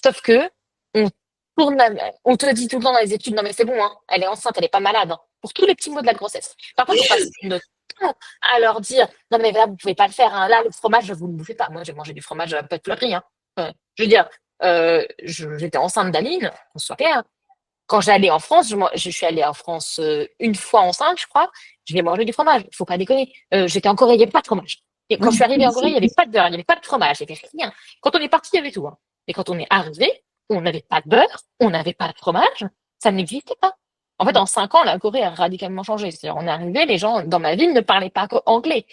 Sauf que on on te dit tout le temps dans les études, non mais c'est bon, hein, elle est enceinte, elle est pas malade, hein, pour tous les petits mots de la grossesse. Par contre, on passe notre temps à leur dire, non mais là vous pouvez pas le faire, hein, là le fromage vous ne le bouffez pas. Moi j'ai mangé du fromage pas de fleurie, hein. Je veux dire, j'étais enceinte d'Aline, on soit clair. Quand j'allais en France, je suis allée en France une fois enceinte, je crois. Je vais manger du fromage. Faut pas déconner. J'étais en Corée, il n'y avait pas de fromage. Et quand je suis arrivée en Corée, il n'y avait pas de beurre, il n'y avait pas de fromage, il n'y avait rien. Quand on est parti, il y avait tout. Hein. Et quand on est arrivé, on n'avait pas de beurre, on n'avait pas de fromage. Ça n'existait pas. En fait, en 5 ans, la Corée a radicalement changé. C'est-à-dire, on est arrivé, les gens dans ma ville ne parlaient pas anglais.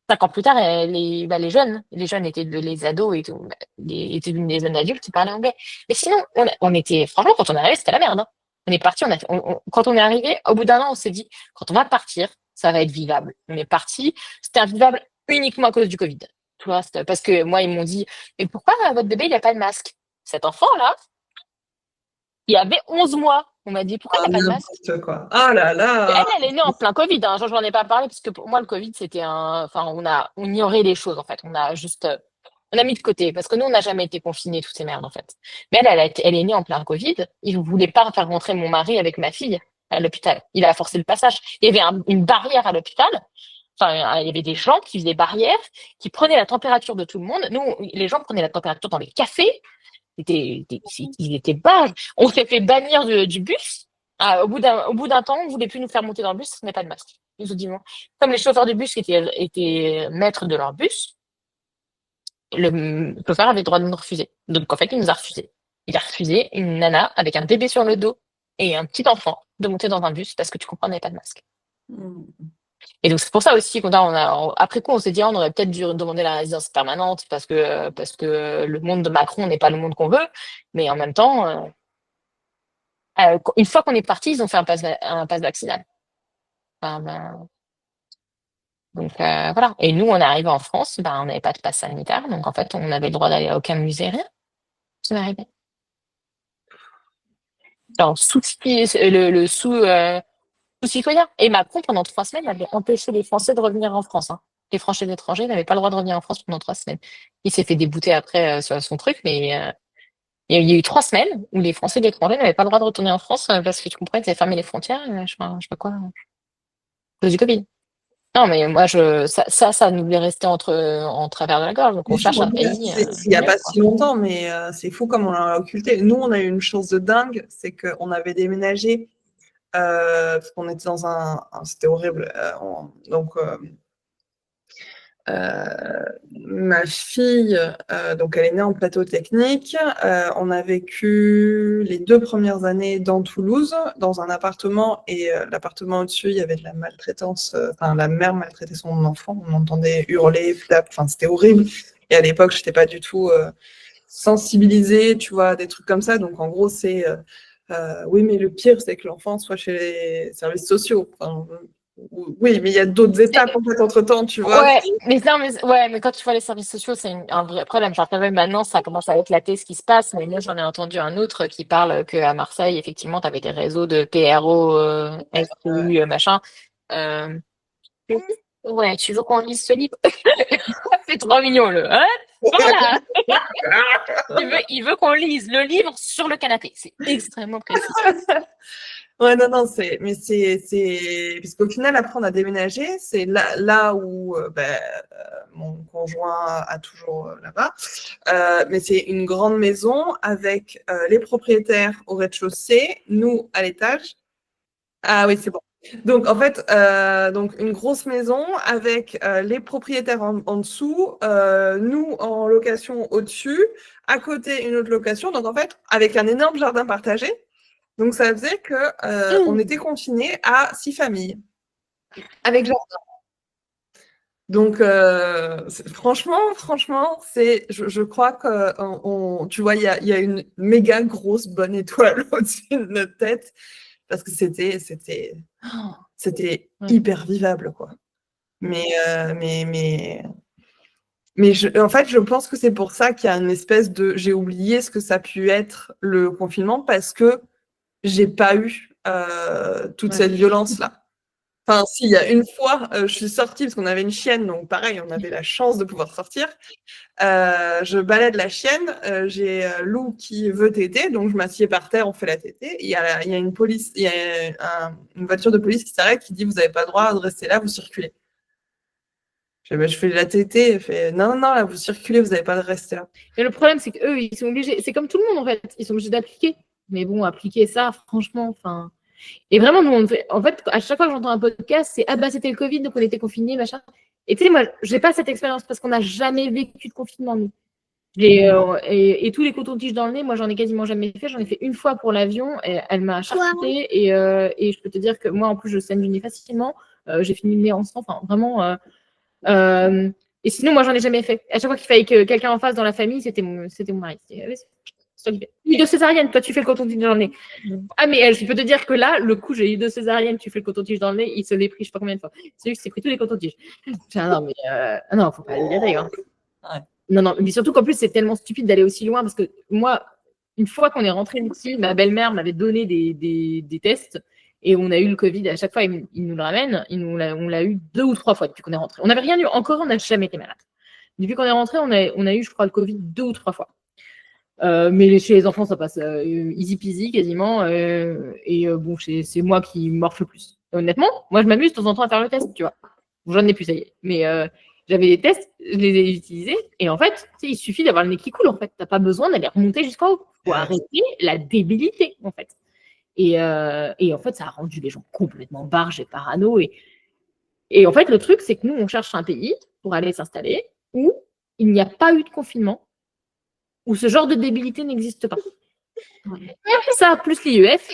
5 ans plus tard, les jeunes étaient les ados et tout, étaient devenus des jeunes adultes qui parlaient anglais. Mais sinon, on était, franchement, quand on est arrivé, c'était la merde. Hein. On est parti, quand on est arrivé, au bout d'un an, on s'est dit, quand on va partir, ça va être vivable. On est parti, c'était invivable uniquement à cause du Covid. Tu vois, parce que moi, ils m'ont dit, mais pourquoi votre bébé, il a pas de masque? Cet enfant-là, il avait 11 mois. On m'a dit, pourquoi Ah, il n'a pas de masque? n'importe quoi. Ah là là. Elle est née en plein Covid. Hein. J'en ai pas parlé parce que pour moi, le Covid, c'était enfin, on ignorait les choses en fait. On a mis de côté parce que nous, on n'a jamais été confinés, toutes ces merdes en fait. Mais elle est née en plein Covid. Ils ne voulaient pas faire rentrer mon mari avec ma fille à l'hôpital. Il a forcé le passage. Il y avait une barrière à l'hôpital. Enfin, il y avait des gens qui faisaient barrière, qui prenaient la température de tout le monde. Nous, les gens prenaient la température dans les cafés. Ils étaient barges. On s'est fait bannir du bus. Ah, au bout d'un temps, on ne voulait plus nous faire monter dans le bus, ce n'est pas de masque. Ils ont dit non. Comme les chauffeurs de bus étaient maîtres de leur bus, le chauffeur avait le droit de nous refuser. Donc, en fait, il nous a refusé. Il a refusé une nana avec un bébé sur le dos et un petit enfant de monter dans un bus parce que tu comprends, on n'avait pas de masque. Mm. Et donc c'est pour ça aussi après coup, on s'est dit, on aurait peut-être dû demander la résidence permanente parce que le monde de Macron n'est pas le monde qu'on veut. Mais en même temps, une fois qu'on est parti, ils ont fait un pass vaccinal. Enfin, donc voilà. Et nous, on est arrivé en France, on n'avait pas de passe sanitaire, donc en fait, on avait le droit d'aller à aucun musée, rien. Ça m'est arrivé. Alors, le sous-citoyen. Et Macron, pendant 3 semaines, avait empêché les Français de revenir en France. Hein. Les Français étrangers n'avaient pas le droit de revenir en France pendant 3 semaines. Il s'est fait débouter après sur son truc, mais il y a eu 3 semaines où les Français étrangers n'avaient pas le droit de retourner en France parce que tu comprends, ils avaient fermé les frontières, je sais pas quoi, à cause du Covid. Non, mais moi, ça nous est resté en travers de la gorge. Donc, on cherche un pays Il n'y a mieux, pas quoi. si longtemps, mais c'est fou comme on l'a occulté. Nous, on a eu une chance de dingue, c'est qu'on avait déménagé, parce qu'on était dans c'était horrible. Donc, ma fille, donc elle est née en plateau technique. On a vécu les 2 premières années dans Toulouse, dans un appartement, et l'appartement au-dessus, il y avait de la maltraitance. Enfin, la mère maltraitait son enfant. On entendait hurler, taper. Enfin, c'était horrible. Et à l'époque, je n'étais pas du tout sensibilisée, tu vois, des trucs comme ça. Donc, en gros, c'est oui, mais le pire, c'est que l'enfant soit chez les services sociaux. Enfin, oui, mais il y a d'autres étapes en fait entre-temps, tu vois. Ouais, mais non, mais quand tu vois les services sociaux, c'est un vrai problème. Genre, maintenant, ça commence à éclater ce qui se passe. Mais moi, j'en ai entendu un autre qui parle qu'à Marseille, effectivement, tu avais des réseaux de PRO, SPU, machin. Euh, Ouais, tu veux qu'on lise ce livre? C'est trop mignon, hein? Voilà! Il veut qu'on lise le livre sur le canapé. C'est extrêmement précis. Ouais, non, parce qu'au final, après, on a déménagé. C'est là où mon conjoint a toujours là-bas. Mais c'est une grande maison avec les propriétaires au rez-de-chaussée, nous à l'étage. Ah oui, c'est bon. Donc, en fait, donc une grosse maison avec les propriétaires en dessous, nous en location au-dessus, à côté une autre location. Donc, en fait, avec un énorme jardin partagé. Donc, ça faisait que on était confinés à 6 familles avec jardin. Donc, franchement, je crois que tu vois, il y a une méga grosse bonne étoile au-dessus de notre tête parce que c'était hyper vivable, quoi. Mais en fait, je pense que c'est pour ça qu'il y a une espèce de. J'ai oublié ce que ça a pu être le confinement parce que j'ai pas eu toute cette violence-là. Enfin, si, il y a une fois, je suis sortie parce qu'on avait une chienne, donc pareil, on avait la chance de pouvoir sortir. Je balade la chienne, j'ai Lou qui veut téter, donc je m'assieds par terre, on fait la tétée. Il y a une police, il y a une voiture de police qui s'arrête, qui dit vous n'avez pas le droit de rester là, vous circulez. Je fais la tétée, elle fait non, là vous circulez, vous n'avez pas de rester là. Mais le problème, c'est qu'eux, ils sont obligés, c'est comme tout le monde en fait, ils sont obligés d'appliquer. Mais bon, appliquer ça, franchement, enfin. Et vraiment, nous, en fait, à chaque fois que j'entends un podcast, c'est ah bah c'était le Covid, donc on était confinés, machin. Et tu sais, moi, j'ai pas cette expérience parce qu'on n'a jamais vécu de confinement, nous. Et tous les cotons-tiges dans le nez, moi, j'en ai quasiment jamais fait. J'en ai fait une fois pour l'avion, et elle m'a charcuté. Et je peux te dire que moi, en plus, je saigne du nez facilement. J'ai fini le nez en sang, enfin, vraiment. Et sinon, moi, j'en ai jamais fait. À chaque fois qu'il fallait que quelqu'un en face dans la famille, c'était mon mari. C'est toi qui fais. Oui, de césarienne, toi, tu fais le coton-tige dans le nez. Ah, mais je peux te dire que là, le coup, j'ai eu 2 césariennes, tu fais le coton-tige dans le nez, il se l'est pris, je sais pas combien de fois. C'est lui qui s'est pris tous les cotons-tiges. Non, mais non, faut pas délirer. Hein. Ouais. Non, mais surtout qu'en plus, c'est tellement stupide d'aller aussi loin parce que moi, une fois qu'on est rentré ici, ma belle-mère m'avait donné des tests et on a eu le Covid. À chaque fois, ils nous le ramènent. On l'a eu 2 ou 3 fois depuis qu'on est rentré. On n'avait rien eu. Encore, on n'a jamais été malade. Depuis qu'on est rentré, on a eu, je crois, le Covid 2 ou 3 fois. Mais chez les enfants, ça passe easy peasy quasiment. Bon, c'est moi qui morfle le plus. Honnêtement, moi, je m'amuse de temps en temps à faire le test, tu vois. J'en ai plus, ça y est. Mais j'avais des tests, je les ai utilisés. Et en fait, il suffit d'avoir le nez qui coule, en fait. T'as pas besoin d'aller remonter jusqu'en haut. Faut arrêter la débilité, en fait. Et en fait, ça a rendu les gens complètement barges et parano. Et en fait, le truc, c'est que nous, on cherche un pays pour aller s'installer où il n'y a pas eu de confinement, où ce genre de débilité n'existe pas. Ça, plus l'IEF,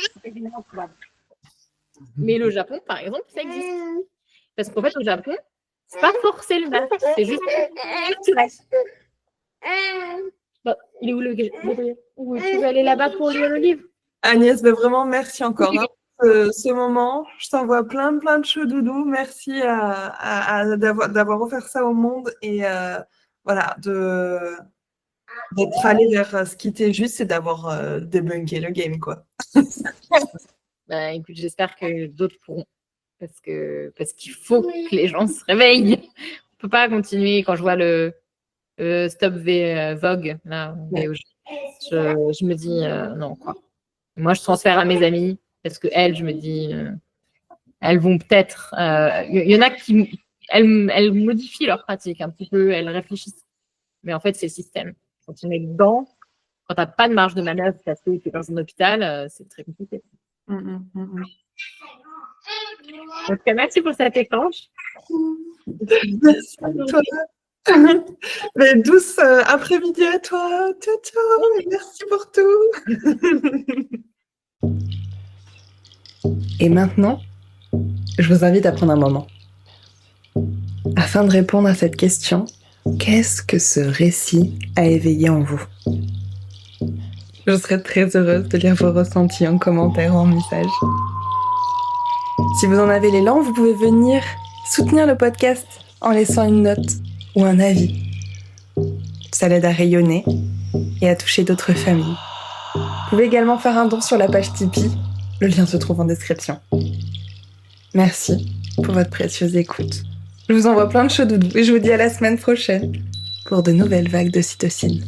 Mais le Japon, par exemple, ça existe. Parce qu'en fait, au Japon, c'est pas forcer le masque, c'est juste culturel. Bon, il est où le gars? Ou tu veux aller là-bas pour lire le livre? Agnès, ben vraiment, merci encore hein, pour ce moment. Je t'envoie plein de chauds doudous. Merci d'avoir offert ça au monde et voilà, d'être allé vers ce qui était juste, c'est d'avoir débunké le game, quoi. Bah, écoute, j'espère que d'autres pourront. Parce qu'il faut que les gens se réveillent. On peut pas continuer quand je vois le Stop Vogue, là, Ouais. je me dis non, quoi. Moi, je transfère à mes amis parce que elles, je me dis, elles vont peut-être. Il y en a qui. Elles modifient leur pratique un petit peu, elles réfléchissent. Mais en fait, c'est le système. Quand tu es dedans, quand tu n'as pas de marge de manœuvre parce que tu es dans un hôpital, c'est très compliqué. Mm, mm, mm. Donc, merci pour cet échange. Merci à toi. Mais douce après-midi à toi. Ciao, ciao. Merci pour tout. Et maintenant, je vous invite à prendre un moment. Afin de répondre à cette question, qu'est-ce que ce récit a éveillé en vous? Je serais très heureuse de lire vos ressentis en commentaire ou en message. Si vous en avez l'élan, vous pouvez venir soutenir le podcast en laissant une note ou un avis. Ça l'aide à rayonner et à toucher d'autres familles. Vous pouvez également faire un don sur la page Tipeee. Le lien se trouve en description. Merci pour votre précieuse écoute. Je vous envoie plein de chauds doudous et je vous dis à la semaine prochaine pour de nouvelles vagues d'ocytocine.